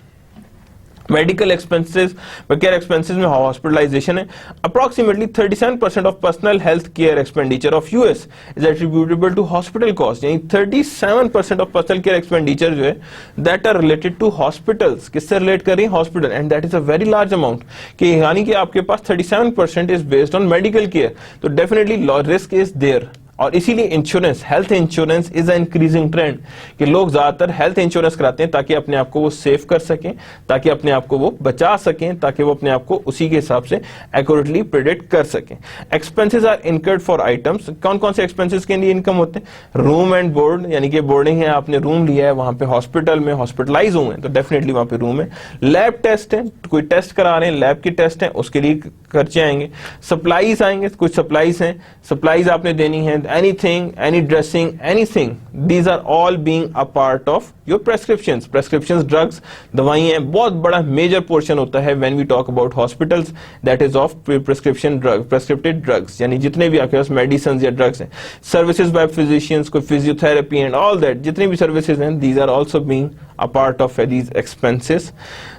मेडिकल एक्सपेंसेस, केयर एक्सपेंसेस में हॉस्पिटलाइजेशन है. Approximately 37% of personal health care expenditure of US is attributable to hospital cost. यानी 37% ऑफ पर्सनल केयर एक्सपेंडिचर जो है that are related to hospitals. किससे रिलेट कर रही है, hospital, and that is a very large amount. कि यानी कि आपके पास 37% is based on medical care. तो डेफिनेटली रिस्क इज देयर, और इसीलिए insurance, health insurance is a increasing trend, कि लोग ज्यादातर हेल्थ इंश्योरेंस कराते हैं ताकि अपने आप को वो सेव कर सकें, ताकि अपने आप को वो बचा सकें, ताकि वो अपने आप को उसी के हिसाब से एक्यूरेटली प्रेडिक्ट कर सकें. Expenses are incurred for items. कौन कौन से एक्सपेंसेस के लिए इनकम होते हैं, रूम एंड बोर्ड, यानी कि बोर्डिंग है, आपने रूम लिया है वहां पे हॉस्पिटल में, हॉस्पिटलाइज हुए हैं तो डेफिनेटली वहां पे रूम है. लैब टेस्ट है, कोई टेस्ट करा रहे हैं, लैब की टेस्ट है, उसके लिए खर्चे आएंगे. सप्लाईज आएंगे, कुछ सप्लाईज हैं, सप्लाईज आपने देनी है. anything, any dressing, anything, these are all being a part of your prescriptions. Drugs, दवाइयाँ बहुत बड़ा major portion होता है when we talk about hospitals, that is of prescriptive drugs, यानी जितने भी आपके पास medicines या drugs हैं. Services by physicians, कोई physiotherapy and all that, जितने भी services हैं, these are also being a part of these expenses.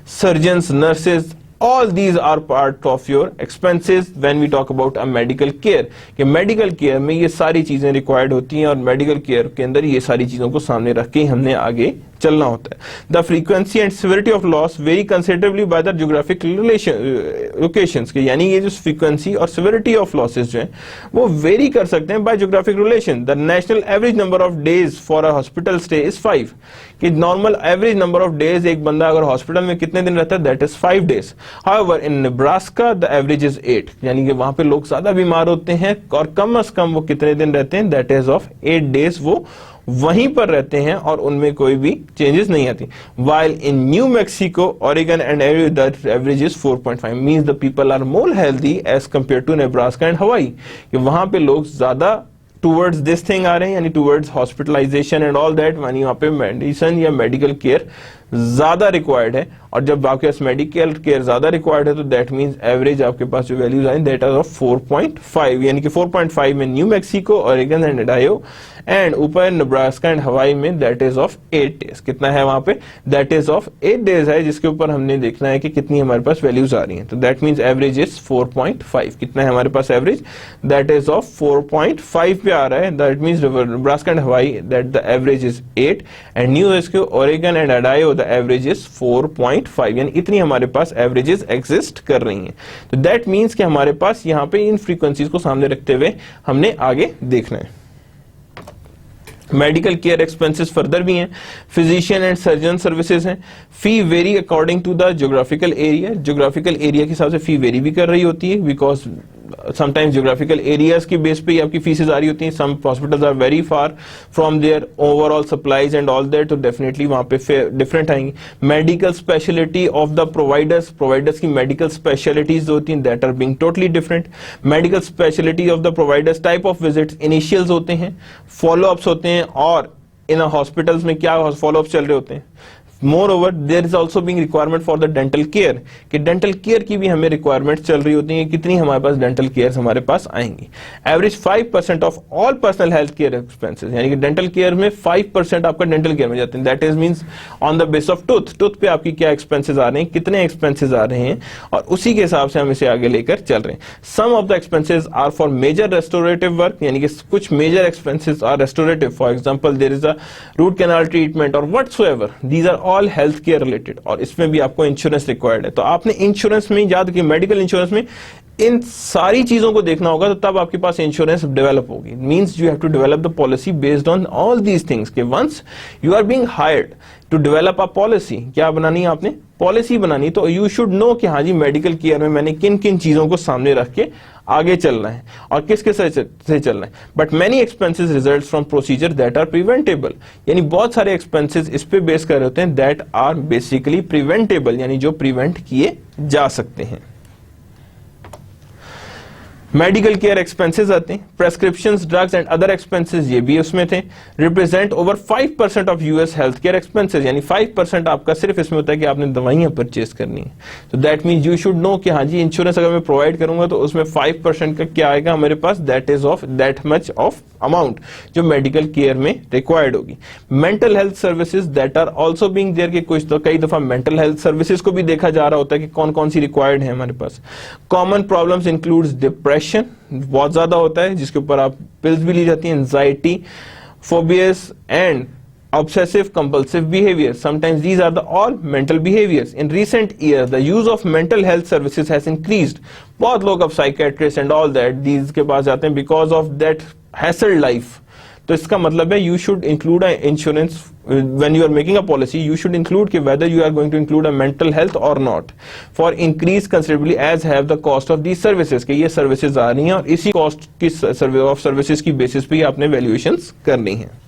Surgeons, nurses, all these are part of your expenses when we talk about a medical care. कि medical care में ये सारी चीजें required होती हैं और medical care के अंदर ये सारी चीजों को सामने रख के हमने आगे चलना होता है. The frequency and severity of loss vary considerably by the geographic locations. के यानी ये जो frequency और severity of losses जो हैं वो vary कर सकते हैं by geographic relation. The national average number of days for a hospital stay is 5. कि normal average number of days एक बंदा अगर हॉस्पिटल में कितने दिन रहता है, that is 5 days. However, in Nebraska the average is 8. यानी कि वहां पे लोग ज्यादा बीमार होते हैं और कम से कम वो कितने दिन रहते हैं, that is of 8 days वो वहीं पर रहते हैं और उनमें कोई भी चेंजेस नहीं आती. While in New Mexico, Oregon and Arizona the average is 4.5, means the people are more healthy as compared to Nebraska and Hawaii. कि वहां पे लोग ज्यादा towards this thing आ रहे हैं, यानी towards hospitalization and all that, यानी वहां पे मेडिसिन या मेडिकल केयर ज्यादा रिक्वायर्ड है. और जब आपके पास मेडिकल केयर ज्यादा रिक्वायर्ड है तो दैट मींस एवरेज आपके पास जो वैल्यूज आए दैट आर ऑफ 4.5, यानी कि 4.5 में new Mexico, Oregon and Idaho, and ऊपर नेब्रास्का एंड हवाई में दैट इज ऑफ 8 डेज. कितना है वहां पे, दैट इज ऑफ 8 डेज है, जिसके ऊपर हमने देखना है कि कितनी हमारे पास वैल्यूज आ रही हैं. तो दैट मींस एवरेज इज 4.5. कितना है हमारे पास एवरेज, दैट इज ऑफ 4.5 पे आ रहा है. दैट मींस नेब्रास्का एंड हवाई that the average is 8 and new Mexico, Oregon and Idaho the average is 4.5. यानी इतनी हमारे पास एवरेजेस एग्जिस्ट कर रही हैं. तो दैट मींस कि हमारे पास यहाँ पे इन फ्रीक्वेंसीज को सामने रखते हुए हमने आगे देखना है. मेडिकल केयर एक्सपेंसेस फर्दर भी हैं, फिजिशियन एंड सर्जन सर्विसेज हैं, fee vary according to the geographical area, geographical area के हिसाब से फी वेरी भी कर रही होती है, बिकॉज समटाइम्स ज्योग्राफिकल एरियाज की बेस पे ही आपकी फीसेज आ रही होती हैं, some hospitals are very far from their overall supplies and all that, तो डेफिनेटली वहां पे डिफरेंट आएंगी। Medical speciality of the providers, providers की मेडिकल स्पेशलिटीज होती हैं that are being totally different. Medical speciality of the providers, type of visits, initials होते हैं, फॉलोअप्स होते हैं, और इन हॉस्पिटल्स में क्या फॉलोअप चल रहे होते हैं। Moreover, there is also being requirement for the dental care, कि dental care की भी हमें requirement चल रही होती है, कितनी हमारे पास dental cares हमारे पास आएंगी। Average 5% of all personal health care expenses, यानी कि dental care में 5% आपका dental care में जाते हैं, that is means on the base of tooth पे आपकी क्या expenses आ रहे हैं, कितने expenses आ रहे हैं, और उसी के हिसाब से हम इसे आगे लेकर चल रहे हैं। Some of the expenses are for major restorative work, यानी कि कुछ major expenses are restorative, for example there is a root canal treatment or whatsoever, these are all health care related, और इसमें भी आपको इंश्योरेंस रिक्वायर्ड है। तो आपने इंश्योरेंस में याद कि मेडिकल इंश्योरेंस में इन सारी चीजों को देखना होगा, तो तब आपके पास इंश्योरेंस डेवलप होगी। Means you have to develop the policy based on all these things, कि once you are being hired to develop a policy, क्या बनानी है आपने, पॉलिसी बनानी, तो यू शुड नो कि हाँ जी मेडिकल केयर में मैंने किन किन चीजों को सामने रख के आगे चलना है और किसके से चलना है। But many expenses result from procedure that are preventable, यानी बहुत सारे एक्सपेंसेस इस पे बेस कर रहे होते हैं दैट आर बेसिकली प्रिवेंटेबल, यानी जो प्रिवेंट किए जा सकते हैं। मेडिकल केयर एक्सपेंसेस आते हैं, प्रेस्क्रिप्शंस, ड्रग्स एंड अदर एक्सपेंसेस, ये भी उसमें थे। Represent over 5% of US health care expenses, यानी 5% आपका सिर्फ इसमें होता है कि आपने दवाइयां परचेज करनी है। तो that means you should know कि हाँ जी इंश्योरेंस अगर मैं प्रोवाइड करूंगा तो उसमें 5% का क्या आएगा हमारे पास, that is of that much of amount जो मेडिकल केयर में रिक्वायर्ड होगी। Mental health services that are also being there, कि कुछ तो कई दफा मेंटल हेल्थ सर्विसेज को भी देखा जा रहा होता है कि कौन कौन सी रिक्वायर्ड है हमारे पास। कॉमन प्रॉब्लम्स इंक्लूड्स डिप्रेशन, बहुत ज्यादा होता है जिसके ऊपर आप पिल्स भी ली जाती हैं, anxiety, phobias and obsessive compulsive behavior, sometimes these are the all mental behaviors. In recent years the use of mental health services has increased, बहुत लोग अब psychiatrists and all that these के पास जाते हैं because of that hassle life। तो इसका मतलब है you should include a insurance when you are making a policy, you should include कि whether you are going to include a mental health or not, for increase considerably as have the cost of these services, कि ये services आ रही हैं और इसी cost की of services की basis पे ही आपने valuations करनी है।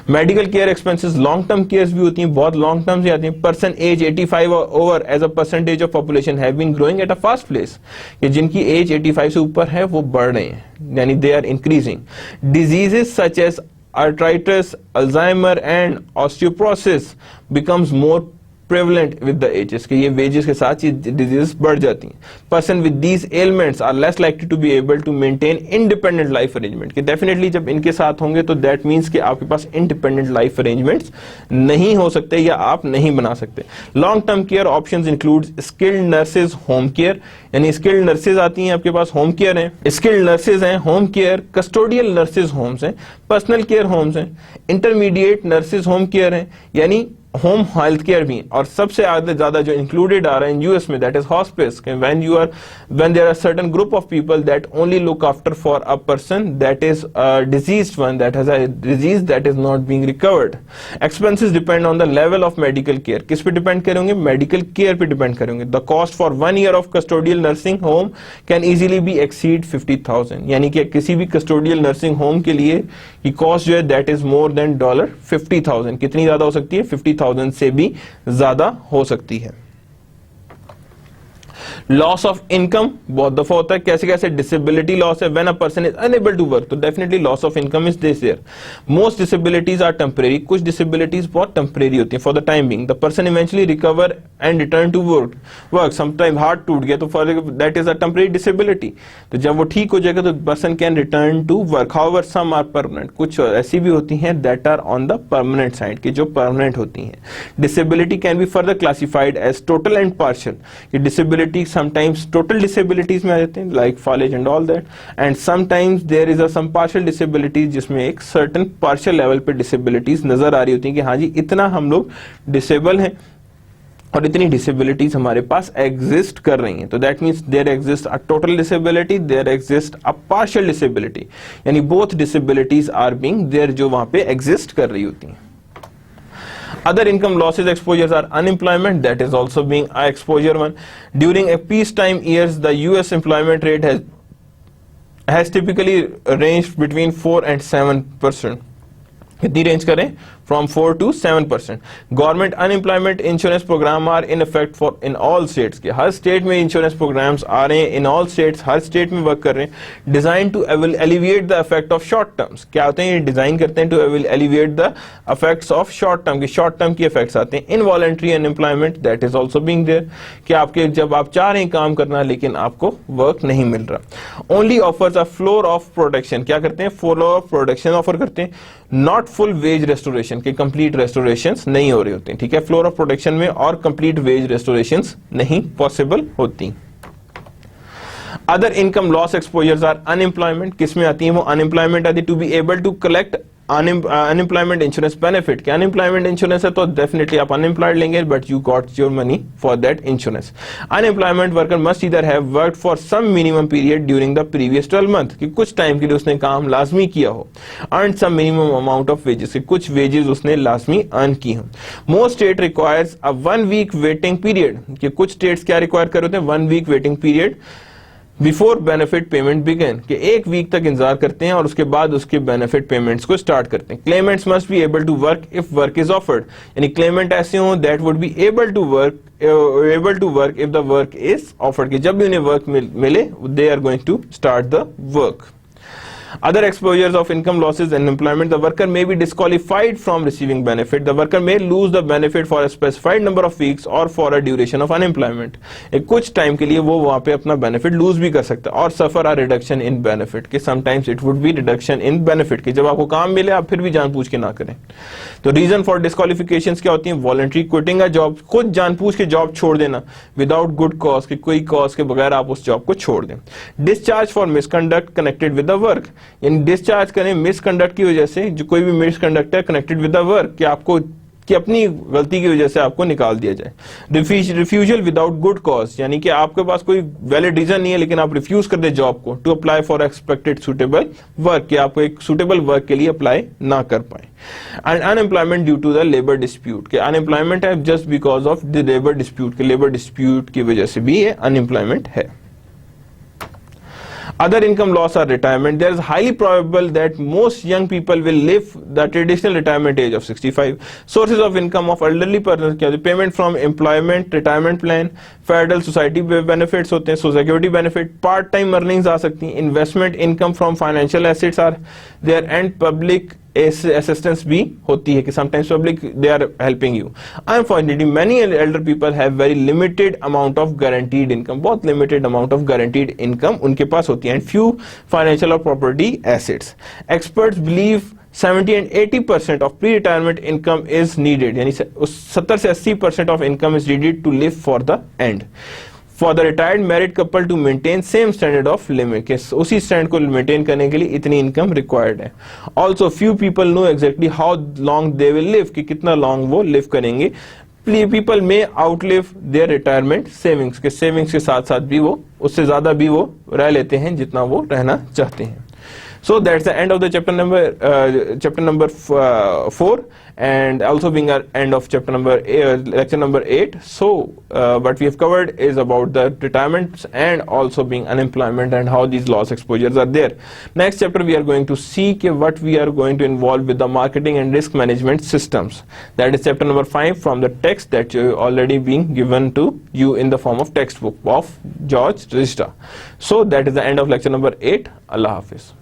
Medical care expenses long term cares भी होती हैं, बहुत लॉन्ग टर्म से आती हैं। Person age 85 over age a percentage of population have been growing at a fast place, कि जिनकी एज 85 से ऊपर है वो बढ़ रहे हैं, यानी दे आर increasing. Diseases such as arthritis, Alzheimer and osteoporosis becomes more prevalent with the ages, कि ये wages के साथ ये diseases बढ़ जाती हैं। Person with these ailments are less likely to be able to maintain independent life arrangement, कि definitely जब इनके साथ होंगे तो that means कि आपके पास independent life arrangements नहीं हो सकते या आप नहीं बना सकते। Long term care options includes skilled nurses, home care, यानी skilled nurses आती हैं आपके पास, home care है, skilled nurses हैं, home care, custodial nurses homes हैं, personal care homes हैं, intermediate nurses home care हैं, यानी होम हेल्थ केयर भी, और सबसे ज्यादा जो इंक्लूडेड आ रहा है इन यूएस में that is hospice, when there are certain group of people that only look after for a person that is diseased one, that has a disease that is not being recovered. Expenses depend on the level of medical care, किस पे डिपेंड करेंगे, मेडिकल केयर पे डिपेंड करेंगे। The cost for 1 year of custodial nursing home can easily be exceed 50,000, यानी कि किसी भी कस्टोडियल नर्सिंग होम के लिए की कॉस्ट जो है दैट इज मोर देन $50,000, कितनी ज्यादा हो सकती है, 50,000 से भी ज्यादा हो सकती है। लॉस ऑफ इनकम बहुत दफा होता है, कैसे कैसे, डिसेबिलिटी लॉस है, when a person is unable to work, तो definitely loss of income is this here. Most disabilities are temporary, कुछ डिसेबिलिटीज बहुत टेम्परेरी होती हैं, for the time being the person eventually recover and return to work. Sometime heart टूट गया तो for that is a temporary disability, तो जब वो ठीक हो जाएगा तो person can return to work. However some are permanent, कुछ ऐसी भी होती हैं that are on the permanent side की, जो परमानेंट होती हैं। Disability can be further classified as total and partial, कि डिसेबिलिटी sometimes total disabilities में आ जाते हैं like fallage and all that, and sometimes there is a some partial disabilities जिसमें एक certain partial level पे disabilities नजर आ रही होती हैं कि हाँ जी इतना हम लोग disable हैं, और इतनी डिसेबिलिटीज हमारे पास एग्जिस्ट कर रही हैं, तो that means there exist a total disability, there exist a partial disability, यानी both disabilities are being there जो वहां पे एग्जिस्ट कर रही होती हैं. Other income losses exposures are unemployment, that is also being a exposure one. During a peacetime years, the US employment rate has typically ranged between 4 and 7%. कितनी रेंज करें? From 4 to 7%. Government unemployment insurance program are in effect for in all states. के हर स्टेट में इंश्योरेंस प्रोग्राम्स आ रहे हैं, in all states, her state में वर्क कर रहे हैं. Designed to alleviate the effect of short terms. क्या होते हैं? ये डिजाइन करते हैं to alleviate the effects of short term. कि short term की effects आते हैं. Involuntary unemployment, that is also being there. कि आपके जब आप चाह रहे हैं काम करना लेकिन आपको वर्क नहीं मिल रहा. Only offers a floor of protection. क्या करते हैं? floor of protection ऑफर करते हैं. Not full wage restoration, के कंप्लीट रेस्टोरेशंस नहीं हो रही होती, ठीक है. फ्लोर ऑफ प्रोटेक्शन में और कंप्लीट वेज रेस्टोरेशंस नहीं पॉसिबल होती. Other income loss exposures are unemployment. किसमें आती है वो? अनएम्प्लॉयमेंट आती है. To be able to collect unemployment insurance benefit. क्या अनएम्प्लॉयमेंट इंश्योरेंस है तो डेफिनेटली आप अनएम्प्लॉयड लेंगे, but you got your money for that insurance. Unemployment worker must either have worked for some minimum period during the previous 12 month, कि कुछ टाइम के लिए उसने काम लाजमी किया हो. Earn some minimum amount of wages, कि कुछ वेजेस उसने लाजमी अर्न की हो. Most state requires a 1 week waiting period, कि कुछ स्टेट्स क्या रिक्वायर कर होते हैं? 1 week waiting period before benefit payment begin, कि 1 वीक तक इंतजार करते हैं और उसके बाद उसके बेनिफिट पेमेंट्स को स्टार्ट करते हैं. Claimants must be able to work if work is offered, यानी क्लेमेंट ऐसे हो that would be able to work if the work is offered, कि जब भी उन्हें वर्क मिले they are going to start the work. Other exposures of income losses and employment, the worker may be disqualified from receiving benefit. The worker may lose the benefit for a specified number of weeks or for a duration of unemployment. एक कुछ टाइम के लिए वो वहाँ पे अपना benefit lose भी कर सकता है. और suffer a reduction in benefit, कि sometimes it would be reduction in benefit, कि जब आपको काम मिले आप फिर भी जानबूझ के ना करें. तो reason for disqualifications क्या होती हैं? Voluntary quitting a job, खुद जानबूझ के जॉब छोड़ देना without good cause, कि कोई cause के बगैर आप उस जॉब को छोड़ दें. Discharge for misconduct connected with the work, यानी डिस्चार्ज करें मिसकंडक्ट की वजह से, जो कोई भी मिसकंडक्ट है कनेक्टेड विद द वर्क, कि आपको कि अपनी गलती की वजह से आपको निकाल दिया जाए. रिफ्यूजल विदाउट गुड कॉज, यानी कि आपके पास कोई वैलिड रीजन नहीं है लेकिन आप रिफ्यूज कर दे जॉब को. To apply for expected suitable work, कि आपको एक सुटेबल वर्क के लिए अप्लाई ना कर पाए. And unemployment due to the labour dispute, कि अनएम्प्लॉयमेंट है just because of the labour dispute, के लेबर डिस्प्यूट की वजह से भी ये अनएम्प्लॉयमेंट है. Other income loss or retirement, there is highly probable that most young people will live the traditional retirement age of 65. Sources of income of elderly persons, payment from employment, retirement plan, federal society benefits होते हैं, social security benefit, part time earnings आ सकती हैं, investment income from financial assets are there, and public assistance भी होती है, कि sometimes public they are helping you. Unfortunately, many elder people have very limited amount of guaranteed income, बहुत limited amount of guaranteed income उनके पास होती है, and few financial or property assets. Experts believe 70 and 80% of pre-retirement income is needed, यानी 70 से 80% of income is needed to live for the end. For the retired married couple to maintain same standard of living, के उसी स्टैंड को मेंटेन करने के लिए इतनी इनकम रिक्वायर्ड है. Also few people know exactly how long they will live, कि कितना लॉन्ग वो लिव करेंगे. People may outlive their retirement savings, के सेविंग्स के साथ साथ भी वो उससे ज्यादा भी वो रह लेते हैं जितना वो रहना चाहते हैं. So that's the end of the chapter number 4, and also being our end of lecture number 8. So what we have covered is about the retirements and also being unemployment and how these loss exposures are there. Next chapter we are going to see what we are going to involve with the marketing and risk management systems. That is chapter number 5 from the text that you already being given to you in the form of textbook of George Rizda. So that is the end of lecture number 8. Allah Hafiz.